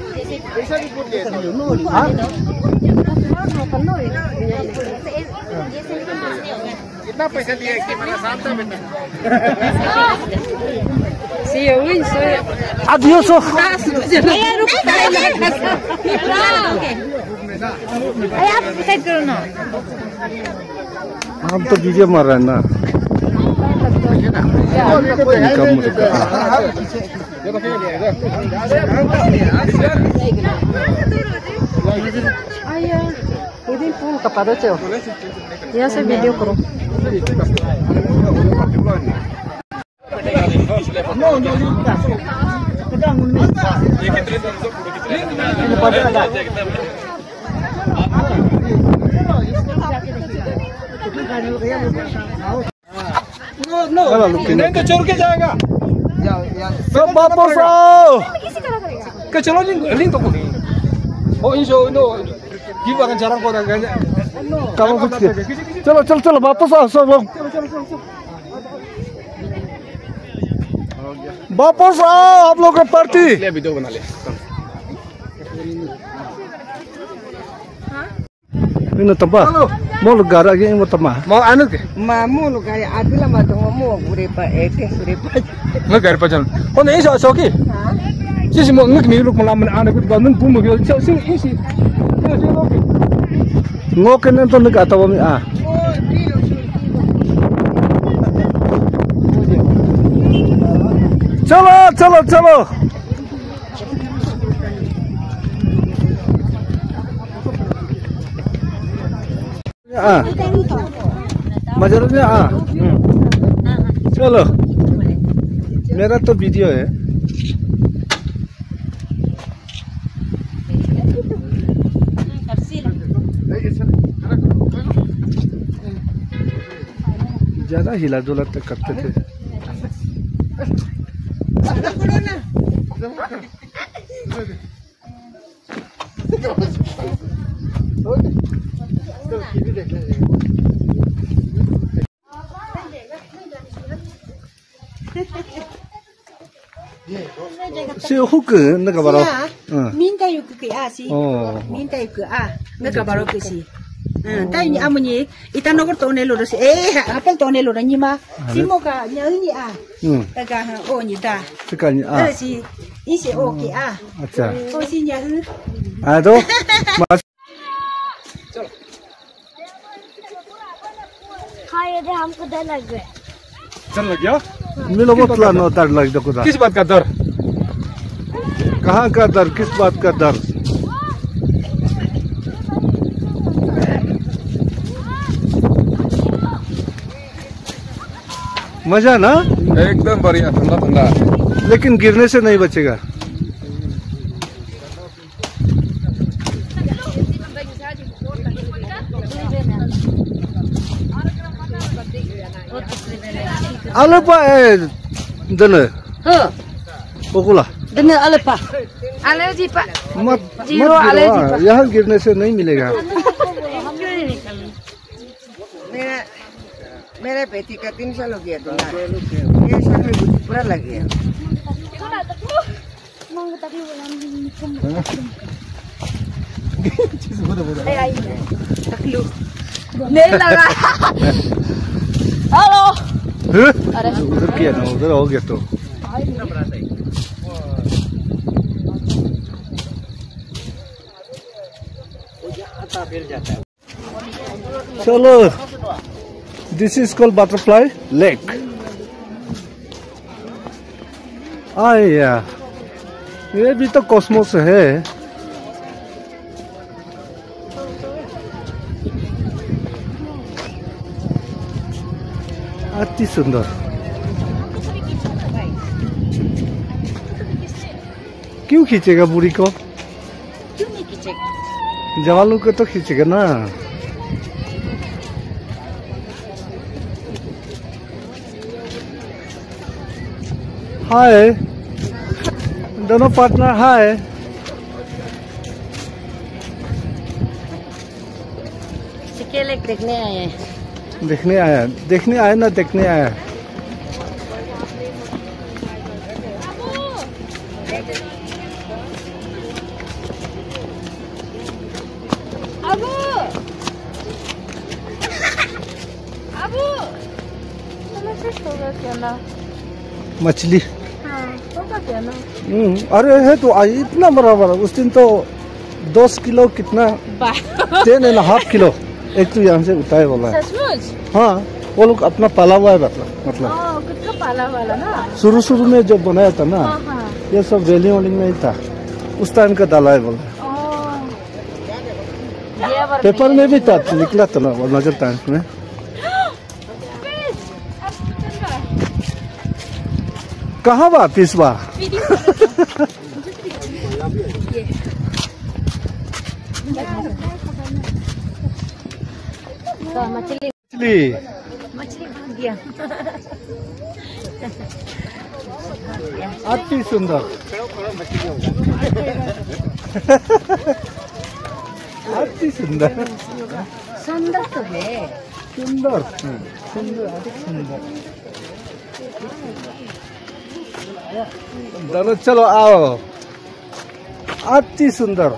कितना पैसा दिया कि मेरा साथ था बेटा? Sí, uy, soy. adios oh हम तो वीडियो मार रहे हैं ना Ya se video karo. नहीं तो चोर के जाएगा। वापस आओ के चलो लिंक तो नहीं। ओ इंशो नो गिव अगर jarang kau dah gaya। कामों कुछ के चलो चल चलो वापस आओ सब लोग वापस आओ आप लोग का पार्टी ले वीडियो बना ले। ini tempat mau negara lagi mau tempat mau anu ke? Mamu lu kaya adila matong mo gurepa gurepa. Ngegar pa dyan. O na isa soki. Sisi mo ngik ni luk malaman ana kut ganun bumo yo. Sing isi. ngoken itu negara tahu mi ah चलो चलो चलो मजर चलो मेरा तो वीडियो है। ज्यादा हिला डुला तक करते थे।是有胡歌那个吧咯？明太有个啊是，明太有个啊，那个吧咯个是。但你阿姆尼，一旦那个多年路的是，阿本多年路的你嘛，是么个鸟你啊？那个哦你的，这个你啊，这是一些 OK 啊，अच्छा，我是鸟。啊都，हाँ ये दे हमको डर लग गया। डर लग गया? मिलो मत लाना डर लग गया। किस बात का डर? कहाँ का डर? किस बात का डर? मजा ना? एकदम बढ़िया, ठंडा ठंडा। लेकिन गिरने से नहीं बचेगा। Alapa dana. Pokula. Dana alapa. Allergy पर मत जीरो एलर्जी पर। यहाँ गिरने से नहीं मिलेगा। मेरा बेटी का 3 साल हो गया तो ये साल में पूरा लग गया। नहीं लगा। हेलो। उधर किया ना, उधर हो गया तो। चलो, this is called butterfly lake. आया, ये भी तो कॉस्मोस है। अति सुंदर। क्यों खींचेगा बुढ़ी को? क्यों नहीं खींचेगा? जवानों को तो खींचेगा ना। हाय, दोनों पार्टनर हाय। सिक्के देखने आए हैं। देखने आया ना, देखने आया। अबू अबू क्या ना? मछली। हाँ, होगा क्या ना? अरे है तो आज इतना बराबर। उस दिन तो 10 किलो कितना 10.5 किलो एक तो यहाँ से उठाए बोला है। सचमुच? हाँ, वो लोग अपना पाला हुआ है मतलब खुद का पाला वाला ना। शुरू में जब बनाया था ना, ये सब रेलिंग वेलिंग नहीं था, उस टाइम का डाला है बोला। पेपर में भी था, निकला था ना वो नजर टाइम्स में। कहाँ बा पिसवा? मछली भाग गया। अति सुंदर। अति सुंदर। सुंदर तो है। सुंदर अधिक सुंदर। दोनों चलो आओ। अति सुंदर।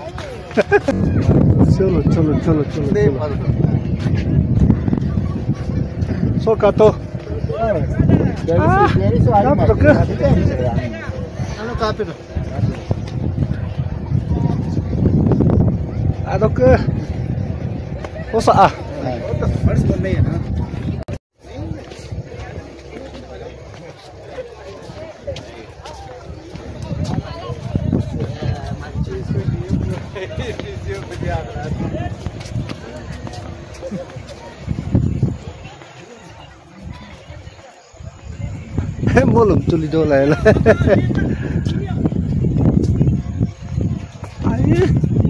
चलो चलो चलो चलो। So kato. Ano ke? Osa ah. Molum tuli do lai lai.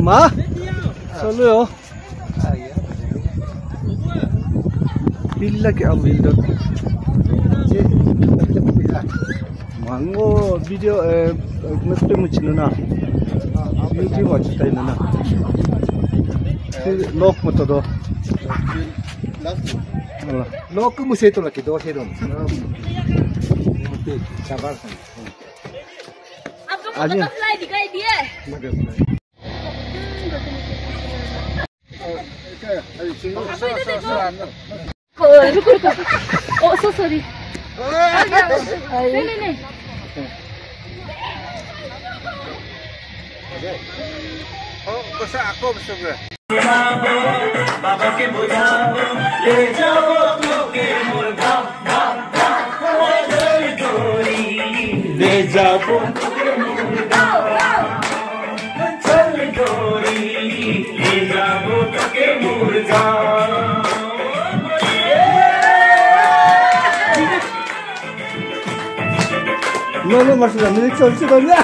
Ma, solo yo. Pilla ke am bildo. Mango video mesti mucina na. YouTube wajib na na. Lock mata do. Lock musse to laki do hero. Sabar kan. आपको बटरफ्लाई दिखाई दिए? Oh, so sorry. नहीं. Oh, कैसा आपको बसोगे? बाबा के बुझाओ, ले जाओ तो के मुर्गा, ले जाओ चल गोरी, ले जाओ तो के मुर्गा। No, Marcela, me dice el chico ya.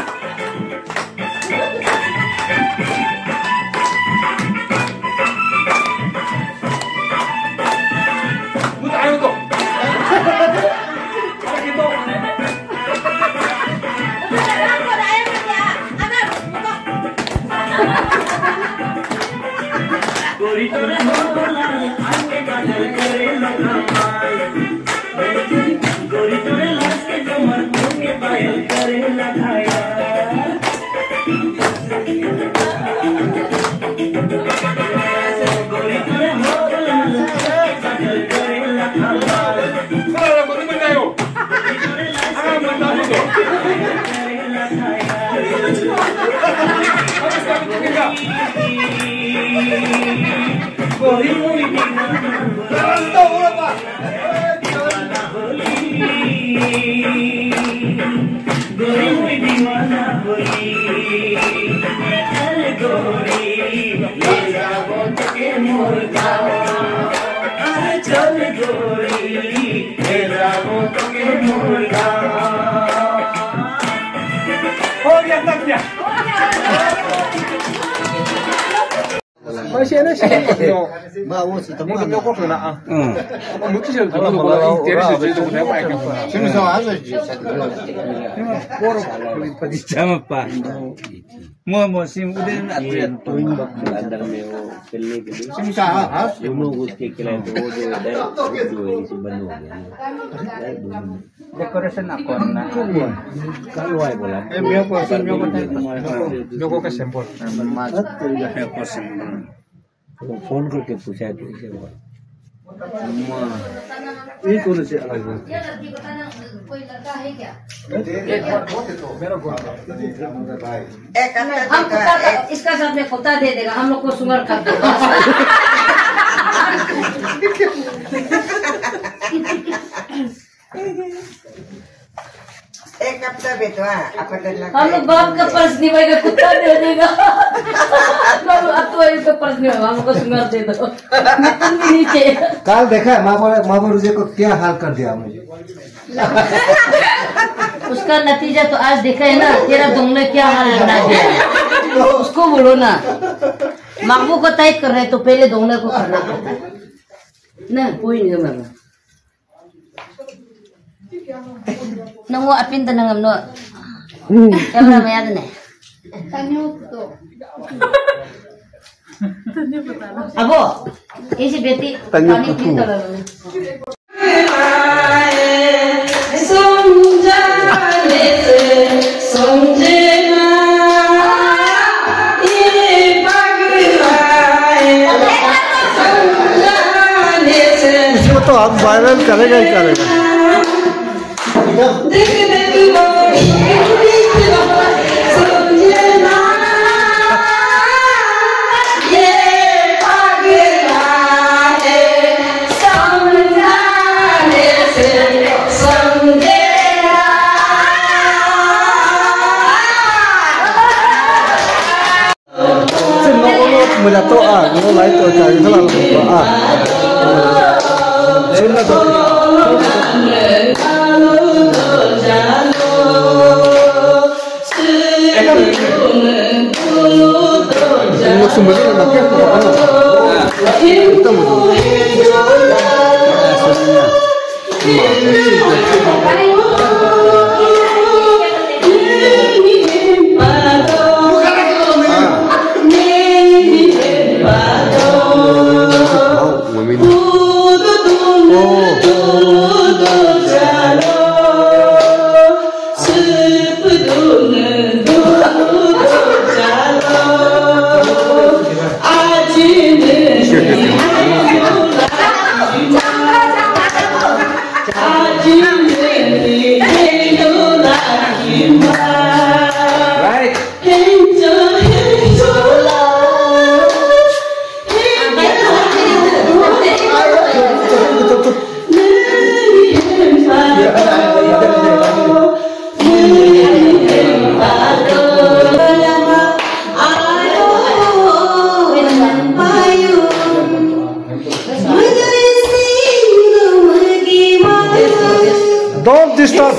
Decoration ako na. Kaluay bola. मेरे को का सैंपल फोन करके पूछा तो इसे ये कौन से अलग है? कोई लड़का है क्या? हम कुत्ता इसका साथ में कुत्ता दे देगा, हम लोग को सुअर कर देगा। एक हफ्ता बेटवा हम लोग बाप का पर्स नहीं भाई कुत्ता दे देगा। अब तो इसका पर्स नहीं होगा, हमको सुअर दे दो। नीचे काल देखा है मामा रुझे को क्या हाल कर दिया मुझे। उसका नतीजा तो आज देखा है ना, तेरा दोंगले क्या हाल बना दिया। उसको बोलो ना, मामू को टाइट कर रहे तो पहले दोंगले को करना पड़ता ना। कोई नहीं मामा नंगो अपिन तो नंगम नो कैमरा में याद नहीं अबो ऐसी बेटी पानी पी तो इसको तो आप वायरल करेगा ही करेगा। Mula to no lai to ka ni thala lo stop.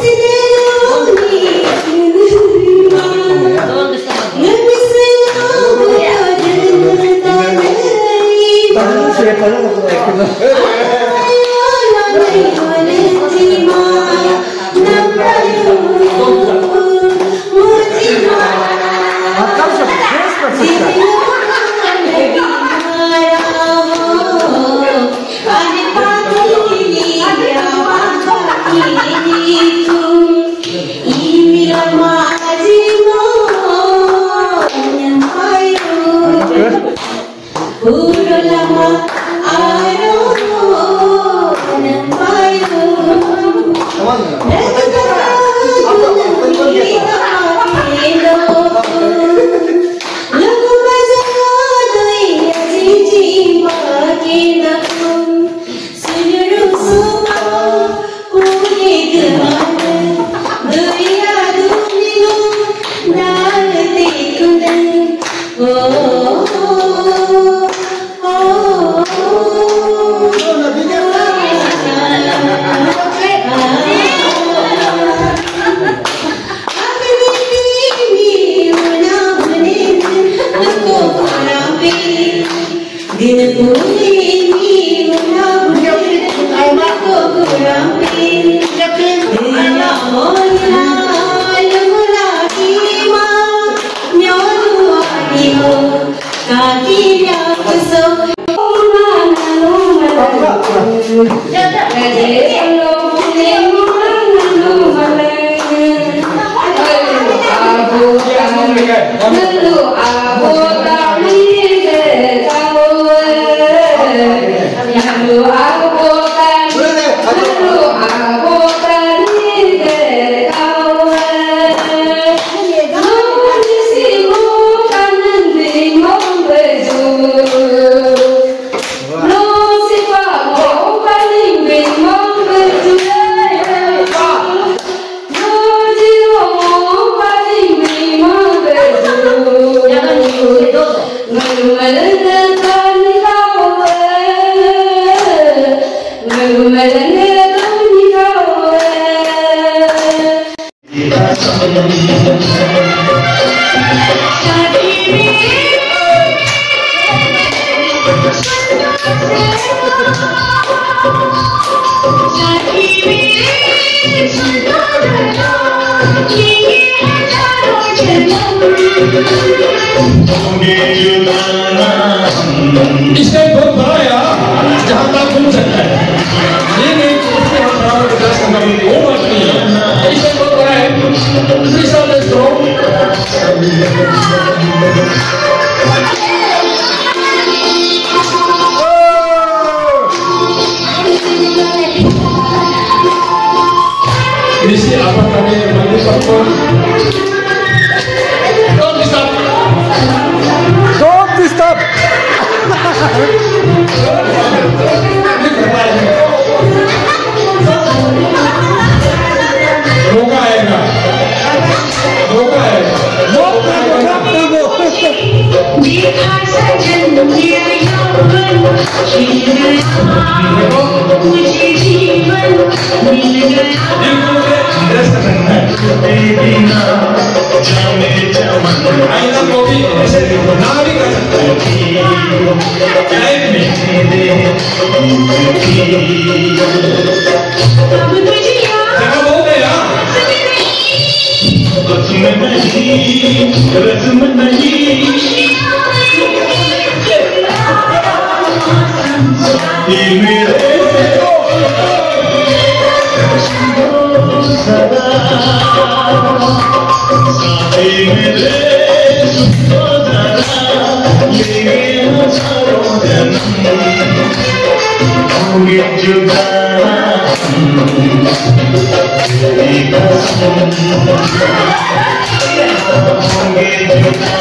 इससे बहुत बड़ा यार जहाँ तक घूम सकता है ये नहीं वो बात नहीं है इससे बहुत बड़ा है इसी apa kami bagi support Don't disturb. रोका आएगा देखा सजन तेरा यौवन खिल गया मुझे जीवन मिल गया बिना जाने चमन आईना को भी ऐसे ना भी कर सकते टाइम में रस्म नहीं ये मेरे सदा साथे मेरे सुनो जरा लेंगे हजारों जन्म होंगे जुदा तेरी कसम होंगे जुदा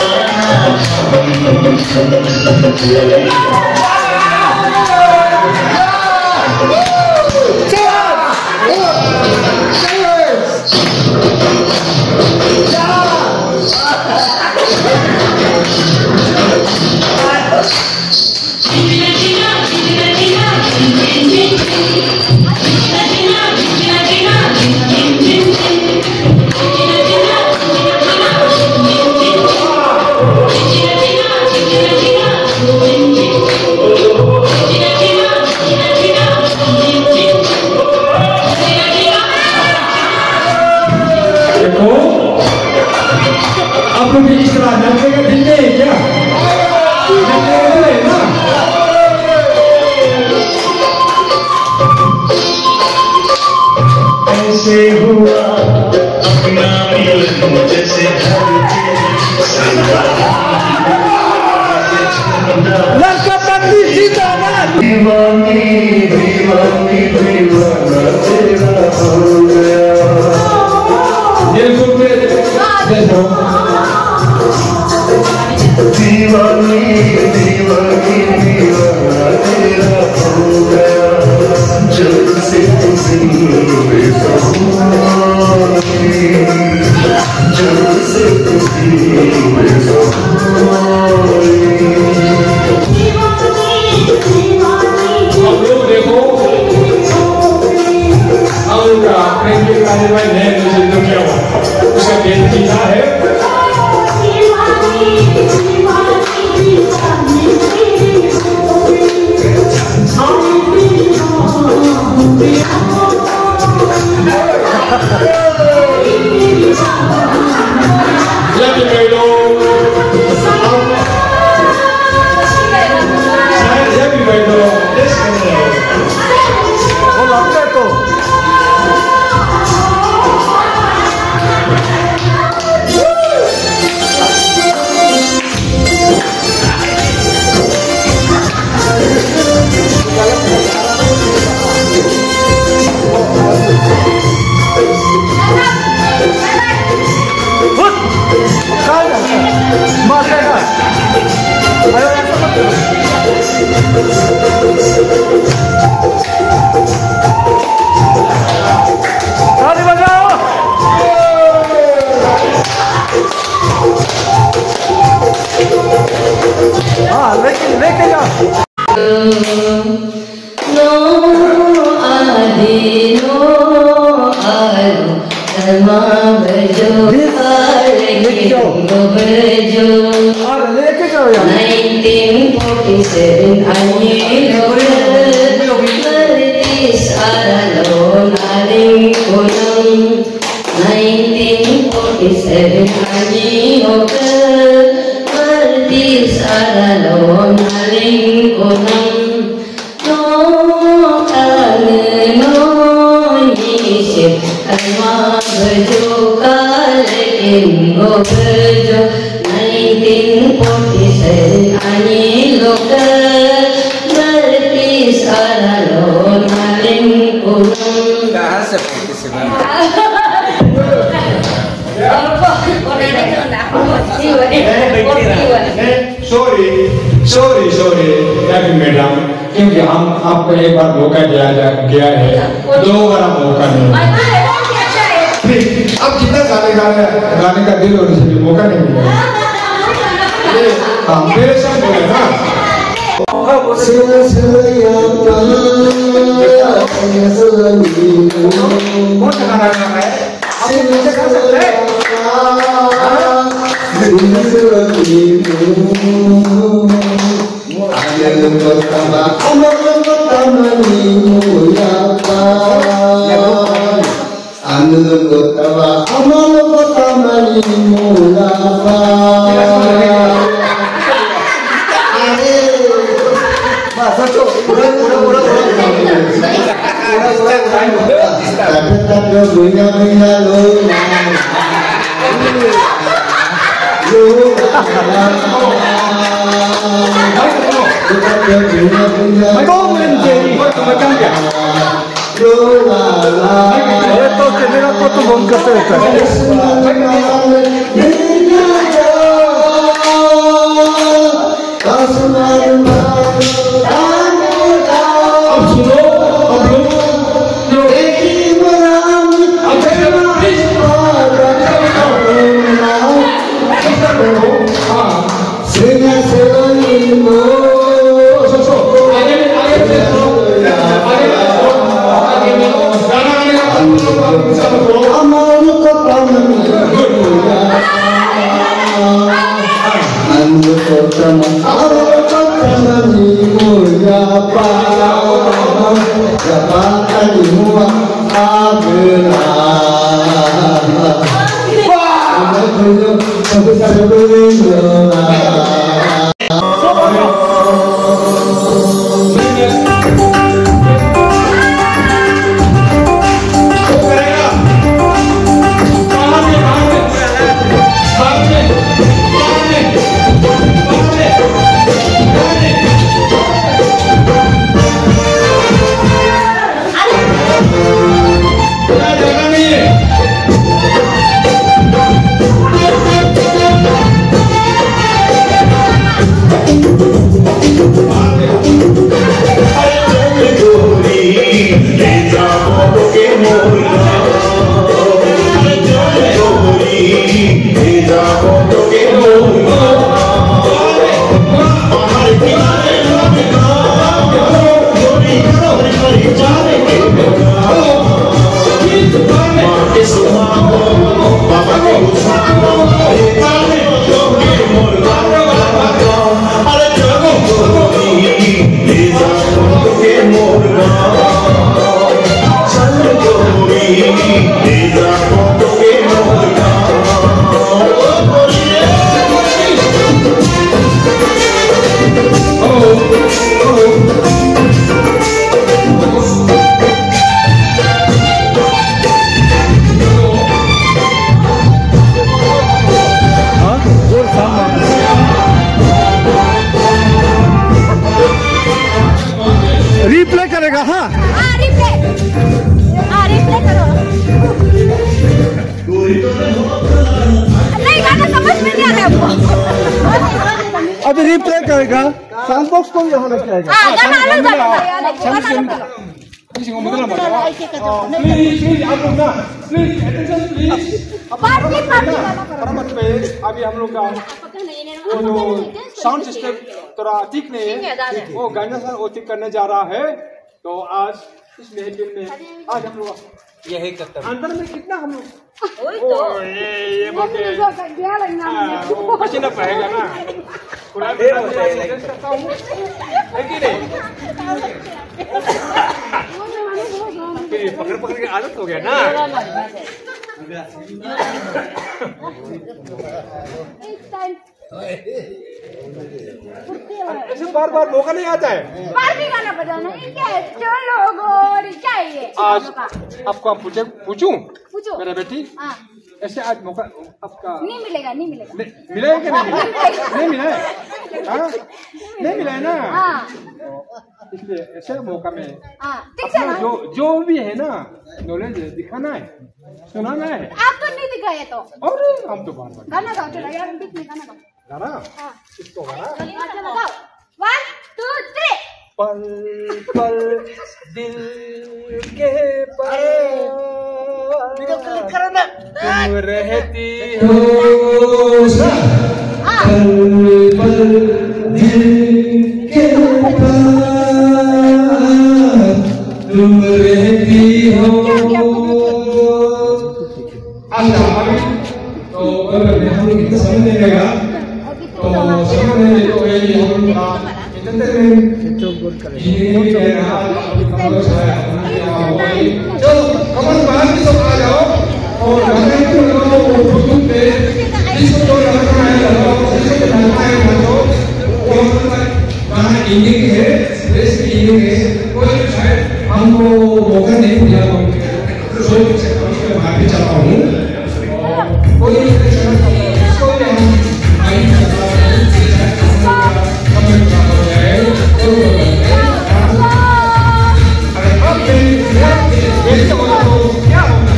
आप लोग भी इस तरह नलके दिल में क्या ऐसे हुआ अपना मिलन मुझसे लड़का पत्नी जीता ना दीवानी दीवानी दीवाना तेरा हो गया ये सुनते देखो दीवानी दीवानी दीवाना तेरा हो गया जब से तुझे जब से हम लोग देखो हम लोग का प्रेम के कार्यवाही नए मुझे तो क्या हुआ उसका बेनती क्या है लेके जाओ लेके जाओ 1947 सॉरी मैडम क्योंकि हम आपको एक बार मौका दिया गया है दोबारा मौका नहीं अब कितना गाने का दिल होने से मौका नहीं मिलेगा हाँ मेरे साथ बोले ना कौन सा गाना गाना है आप मुझे गा सकते हैं मेरा को तो बंद करते रहता है रिप्ले करेगा। हाँ रिप्ले करो। नहीं गाना समझ में नहीं आ रहा है। अभी रिप्ले करेगा। साउंड बॉक्स को यहाँ लेके आएगा। गाना अलग अभी हम लोग का वो जो साउंड सिस्टम थोड़ा ठीक नहीं है, वो गाना सा वो ठीक करने जा रहा है। तो आज इस महफिल में आज हम लोग यही करते हैं। अंदर में कितना हम लोग ये बोलते पसीना पाएगा ना, खुला करता हूँ है कि नहीं? पकड़ पकड़ के आदत हो गया ना। ऐसे बार बार मौका नहीं आता है। बार भी गाना बजाना चलो गोरी चाहिए। आज आपको पूछूं पूछो मेरा बेटी। ऐसे आज मौका आपका नहीं मिलेगा। मिलेगा कि नहीं मिला है? नहीं मिला है ना। इसलिए ऐसे मौका में जो भी है ना नॉलेज दिखाना है, सुनाना है। आप तो नहीं दिखाए तो। और हम तो बार बार गाना गाओ। चलो यार बीच में गाना गाओ। गाना इसको गाना 1 2 3। पल पल दिल के पास तुम रहती हो, पल पल दिल के पास तुम रहती हो। तो अगर हम लोग इतना समझ नहीं रहेगा तो समझने तो ये हम चलो कमर बाहर की सब आ जाओ और इसको लगाना है कोई शायद हमको मौका नहीं मिला बाहर भी चला हूँ कोई क्या होगा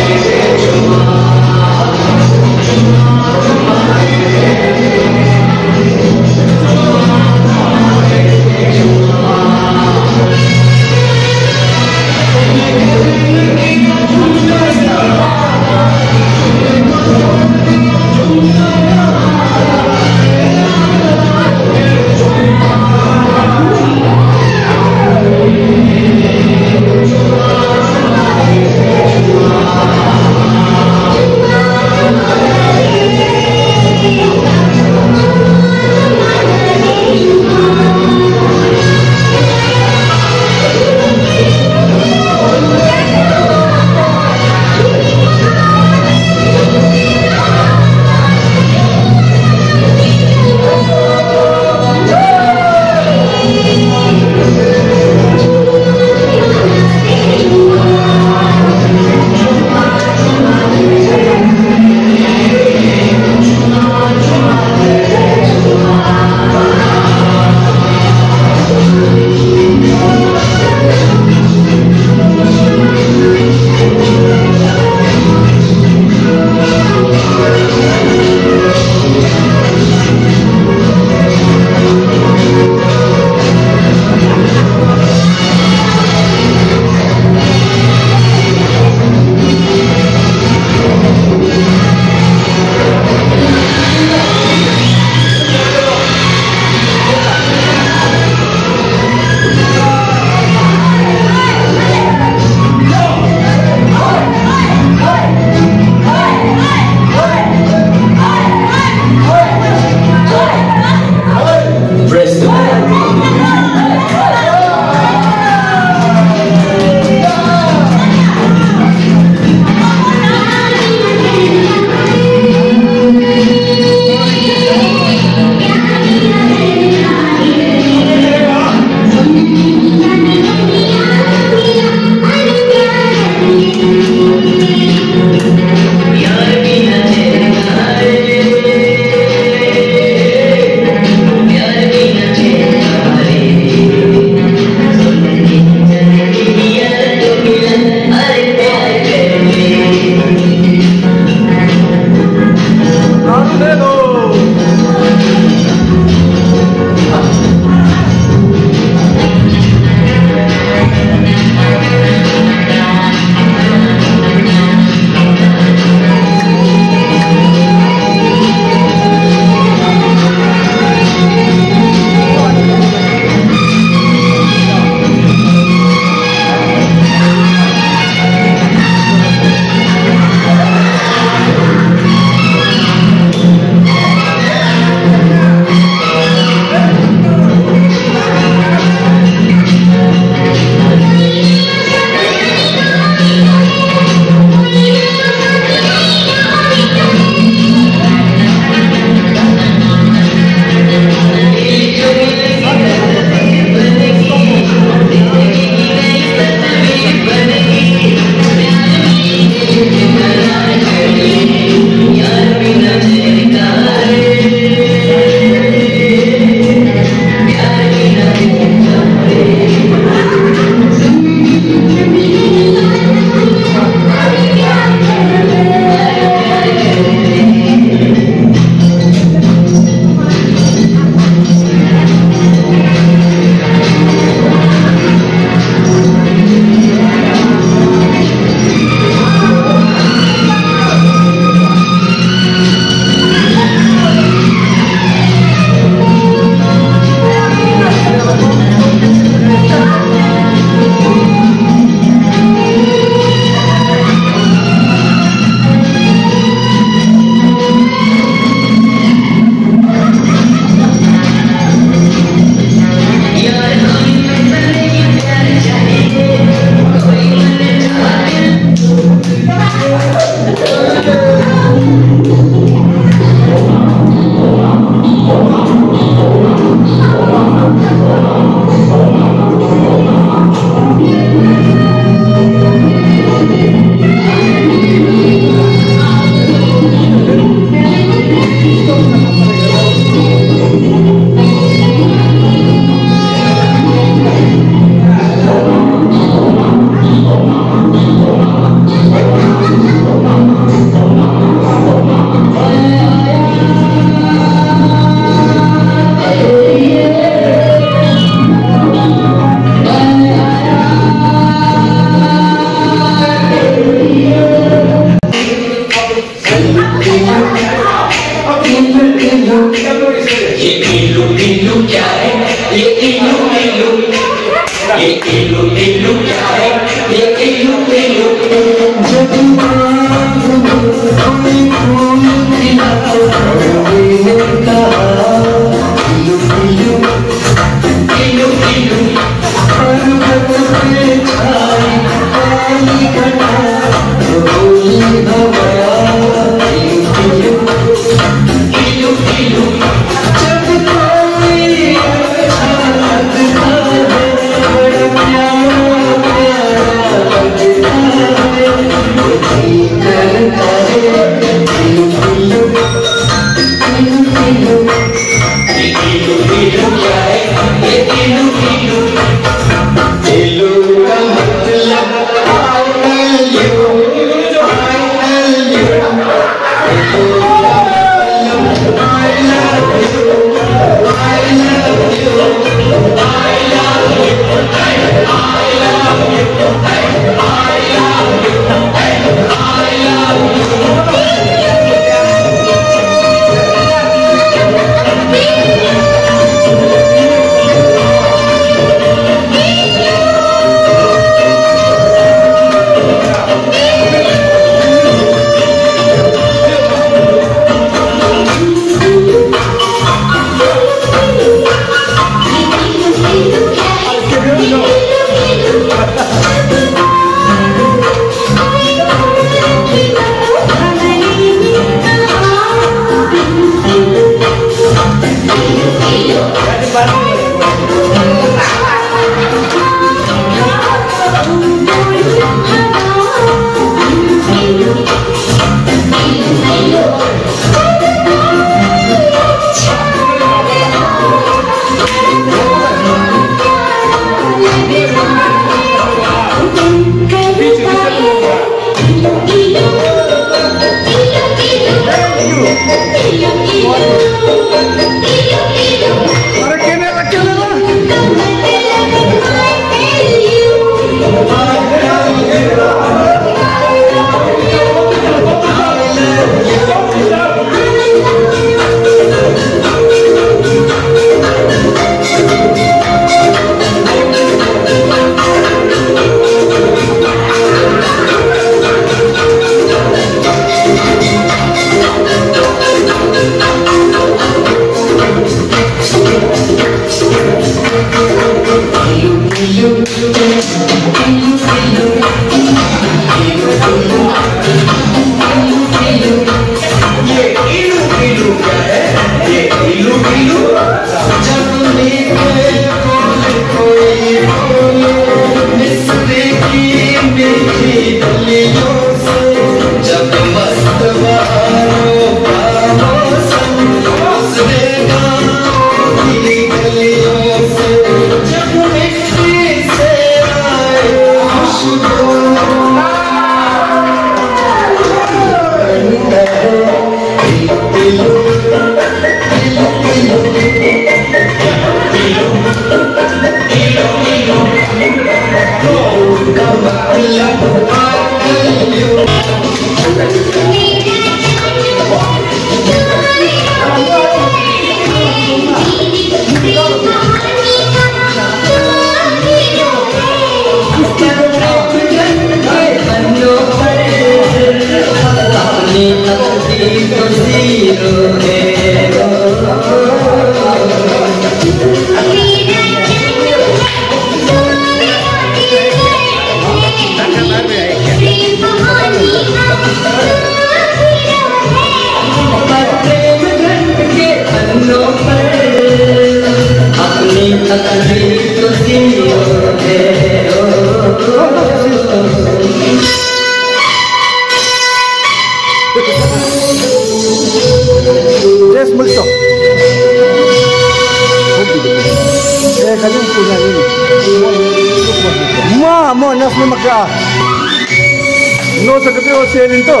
No se quedó sin esto.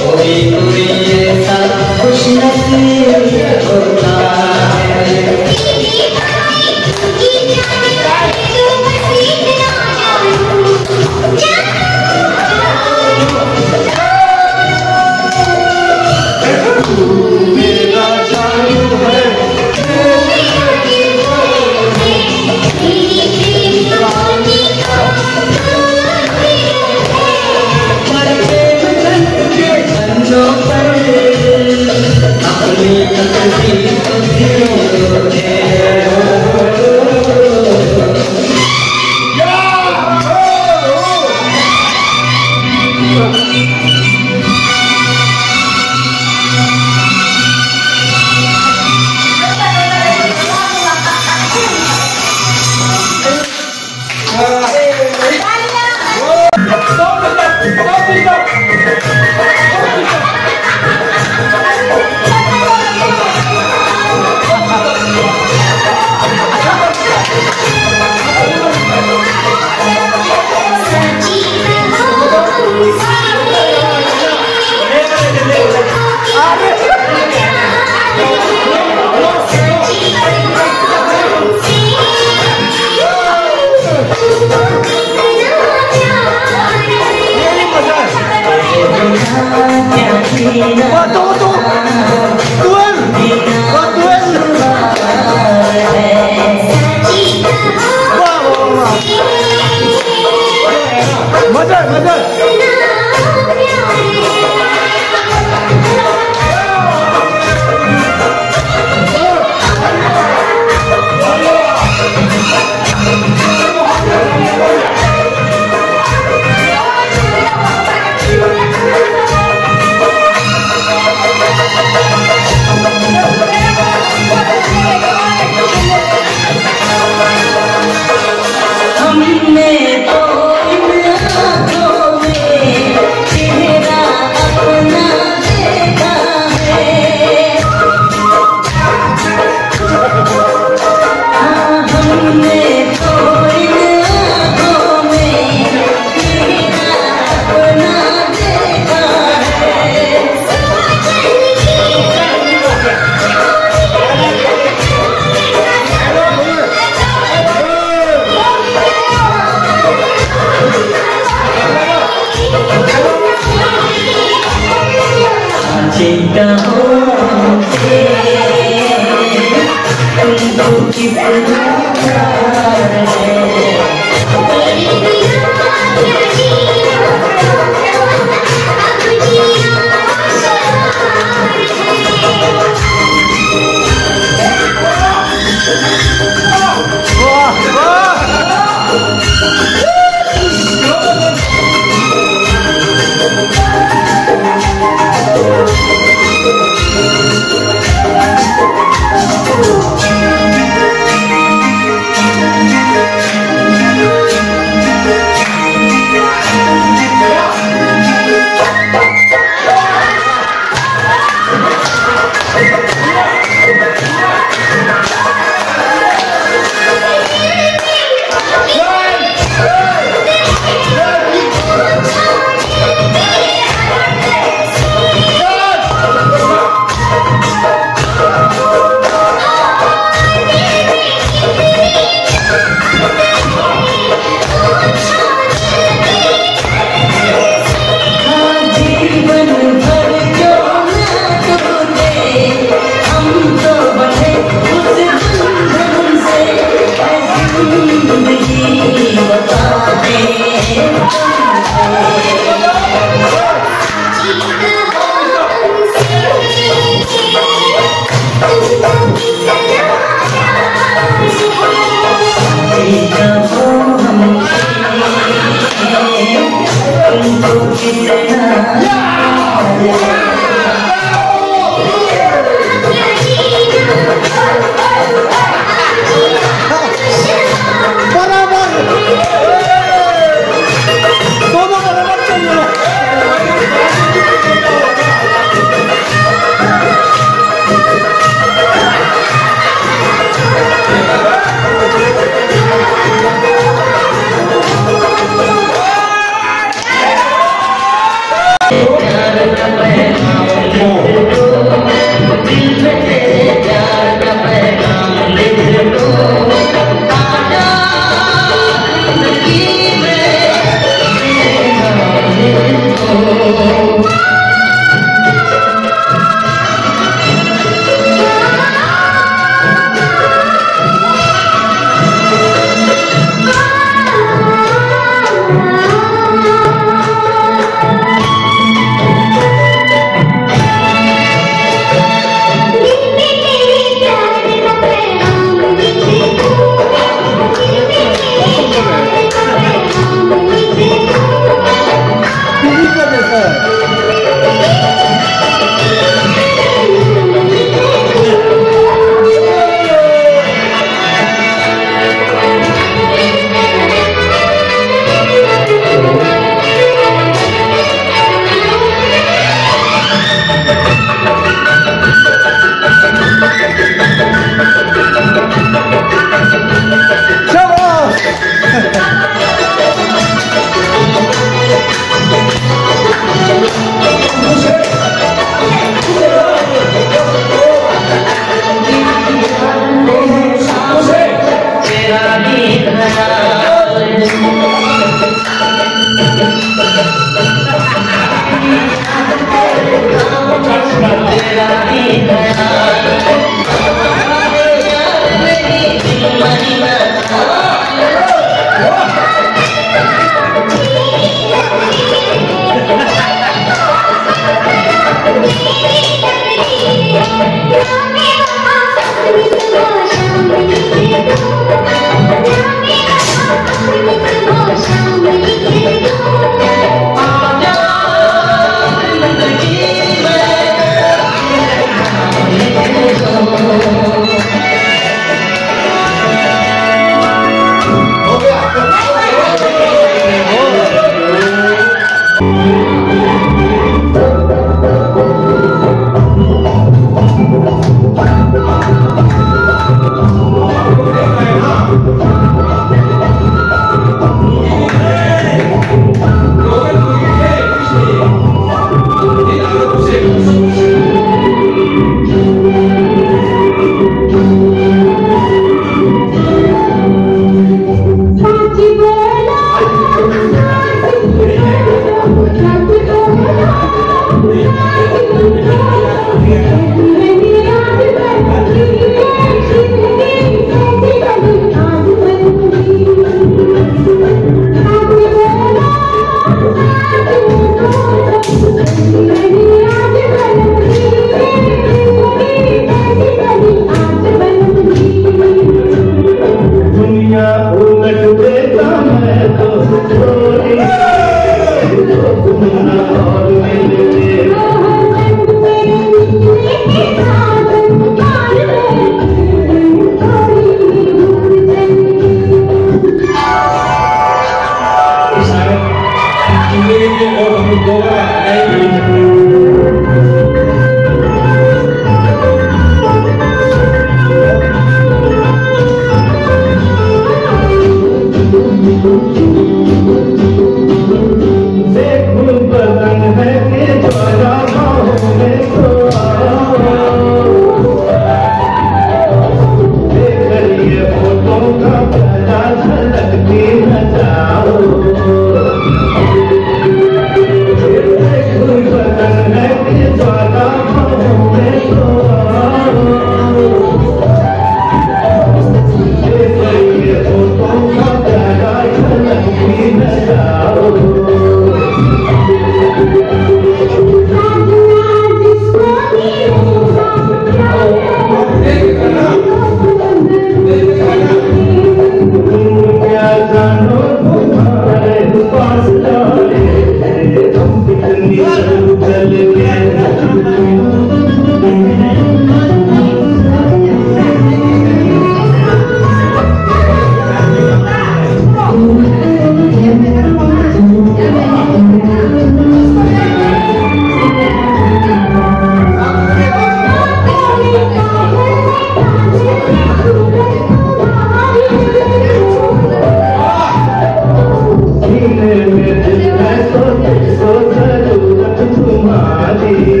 तुम्हारी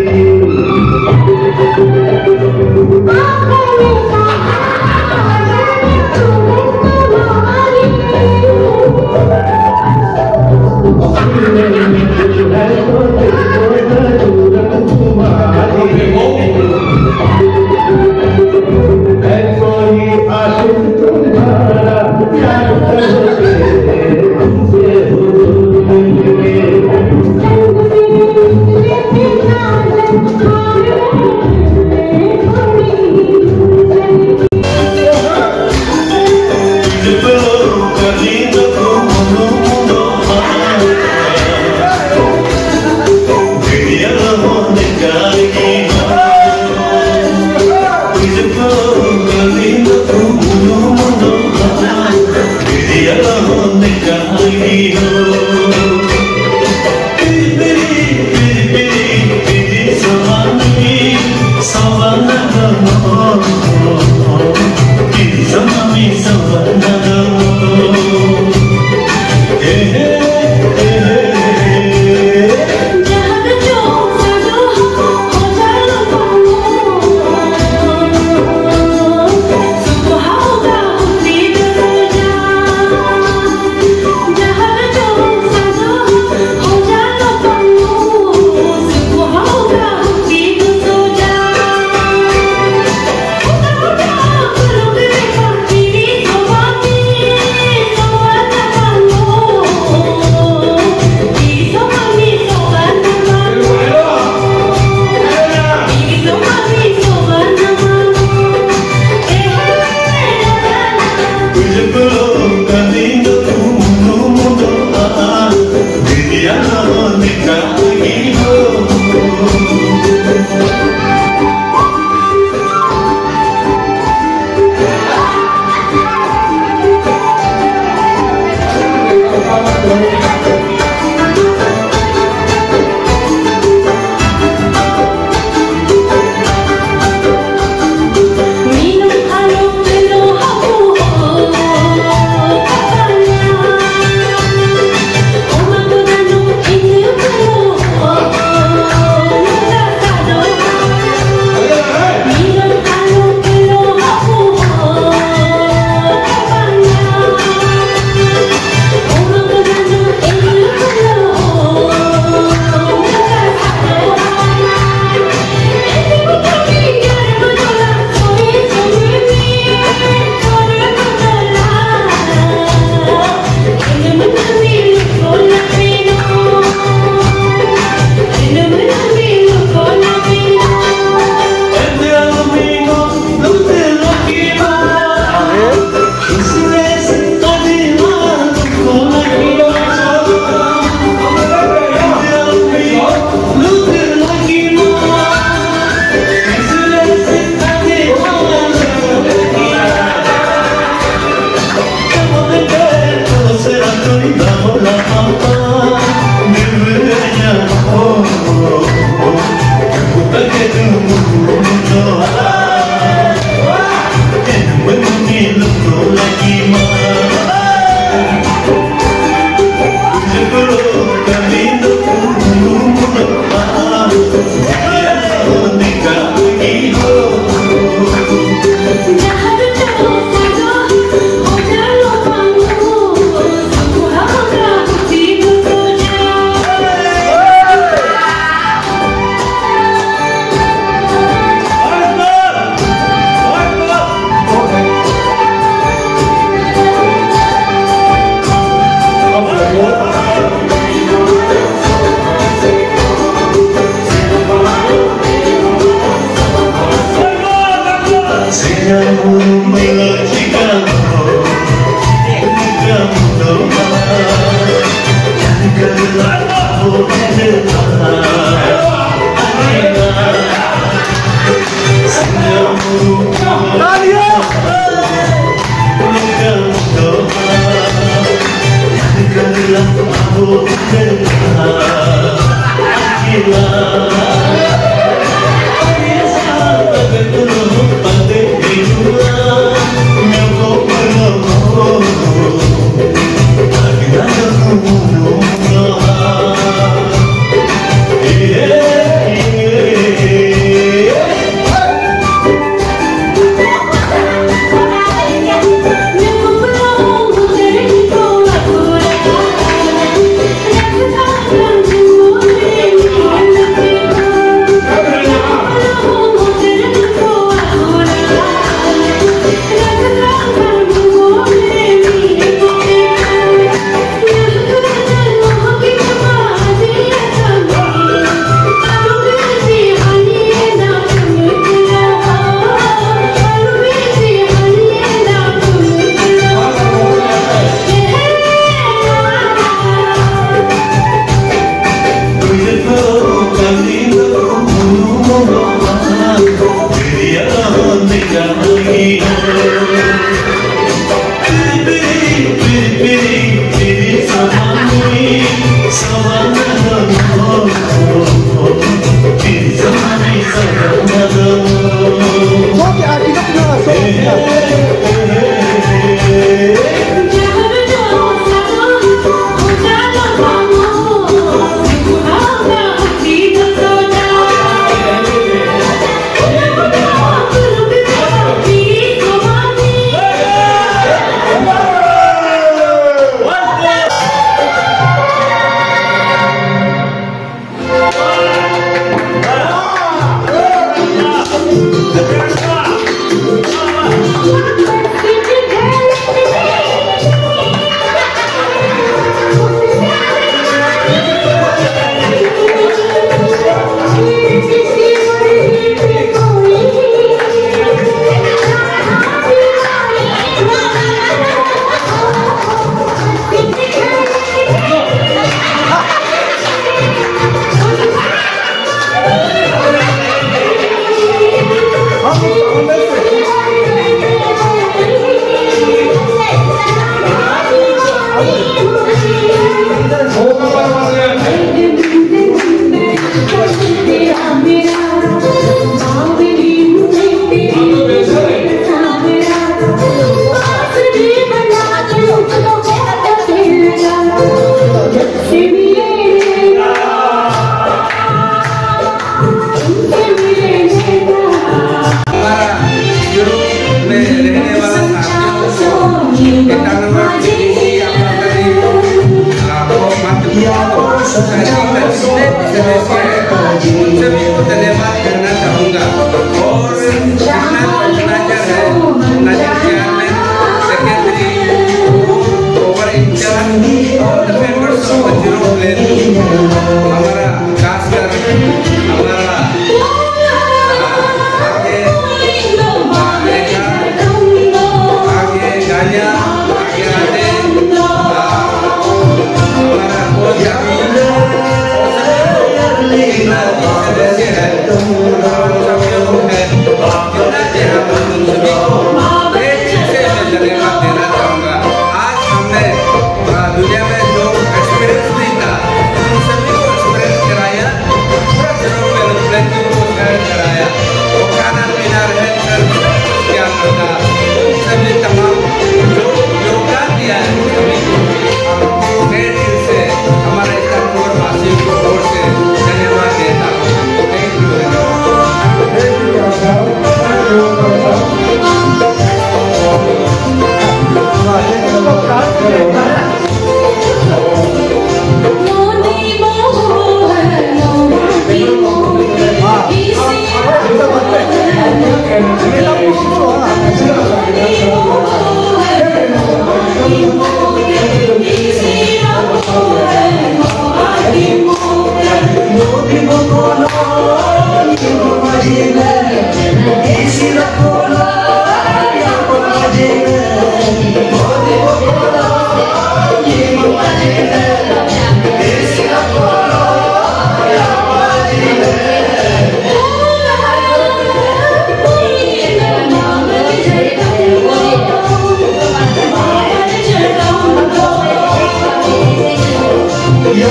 You're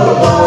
the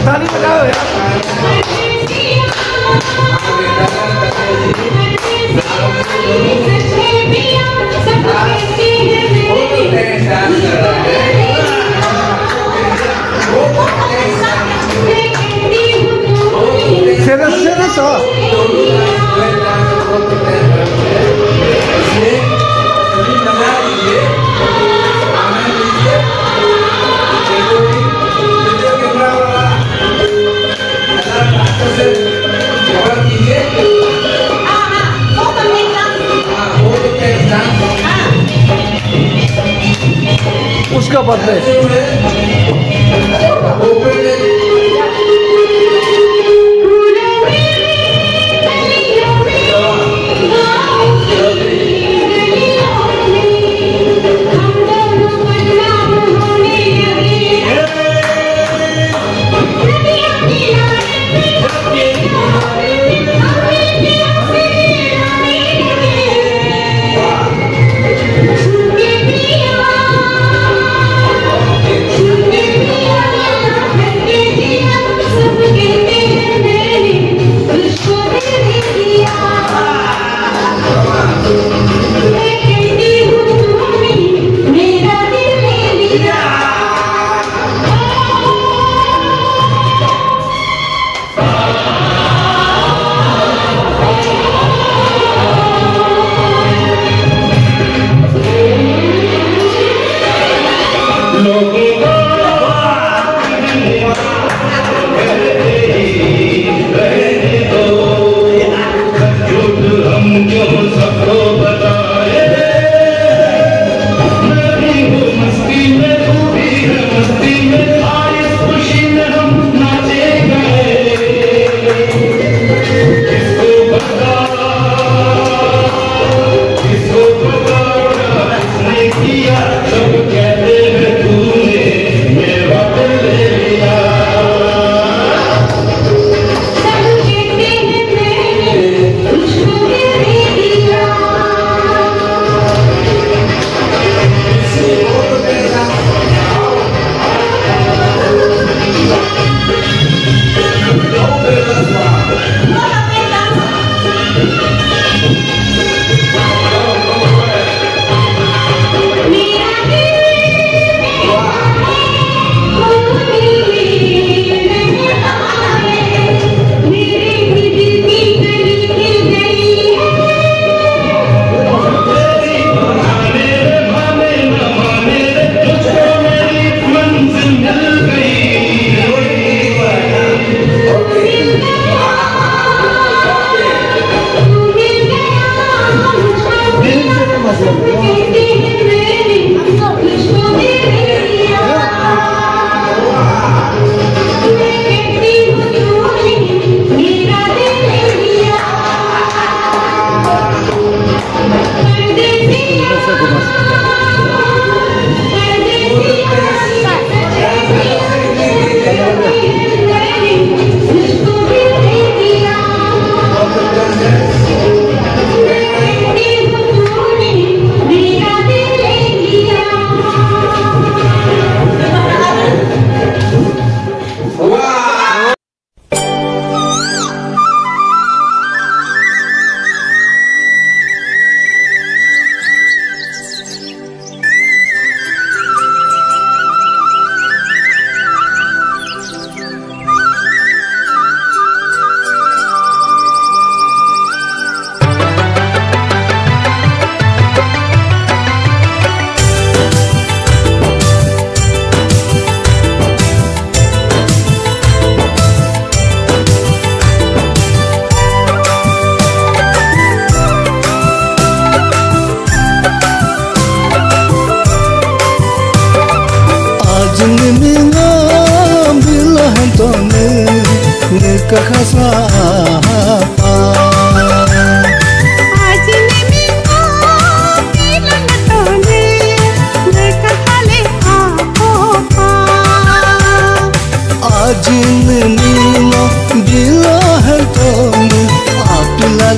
ताली बजाओ यार। उसका बर्थडे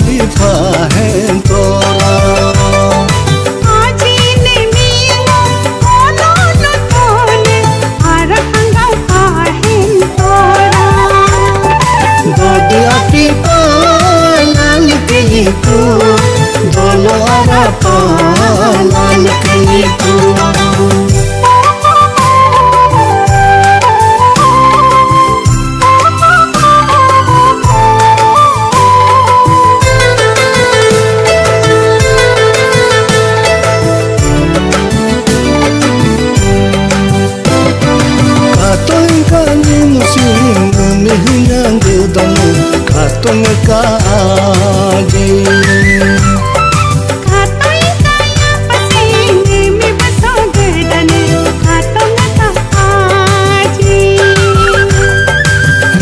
लिखा है तोरा आज diriku. Katong kaji katong kaya pasing mi basog dane katong kaji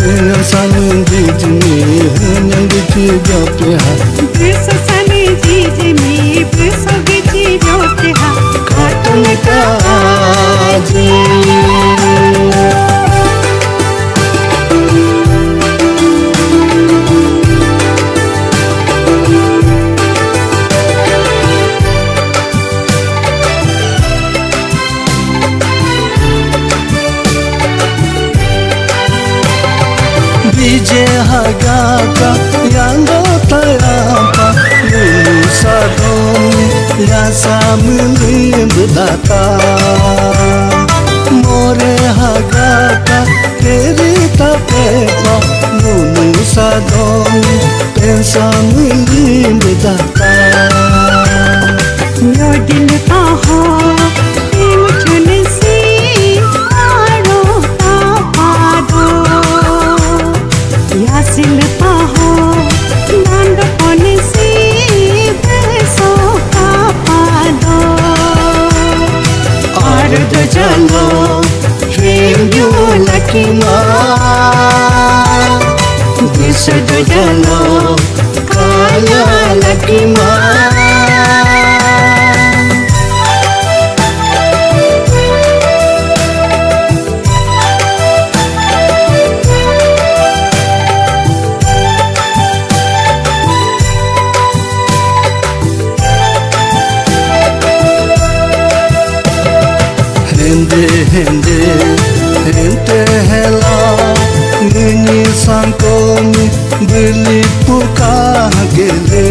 yang sanung dijini yang dijiga peha beso sane jijimi beso jijo peha katong kaji. Hagata yang terapa lulusa domi rasa melimbata more hagata terita pepa lulusa domi pensa melimbata nyodin taho imuchun si aro tapado yasil taho nand ponisi beso kapado arad jalo himyo lakima disad jalo kala lakima. Hente hela nini sankomi dili puka gele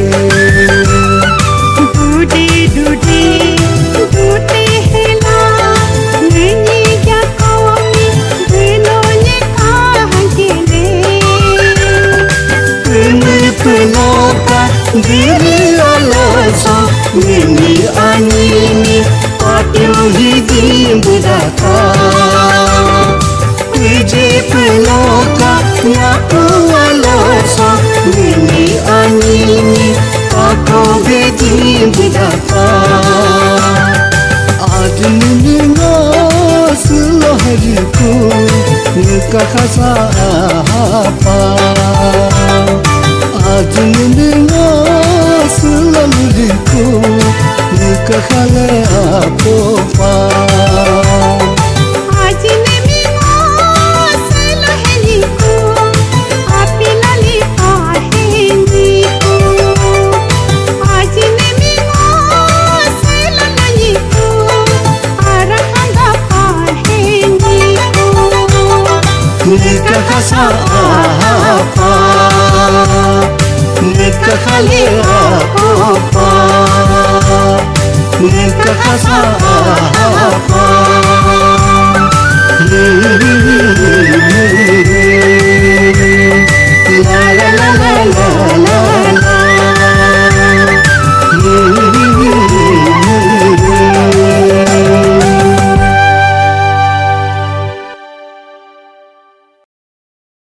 dudi dudi dudi hela nini jakomi dilonye kahagele pini piloka dili aloso nini anini patyo hidi budata Iji peloka nyapu aloso nini anini ako bedi budata आज nini ngas lohariku nika khasa apa आज nini ngas lohariku nika khale apo pa आज नेमी मोस लहनी को आपी लली पाहेंगी को आज नेमी मोस लहनी को आरखंगा पाहेंगी को nika khasa apa nika khale apo pa nika khasa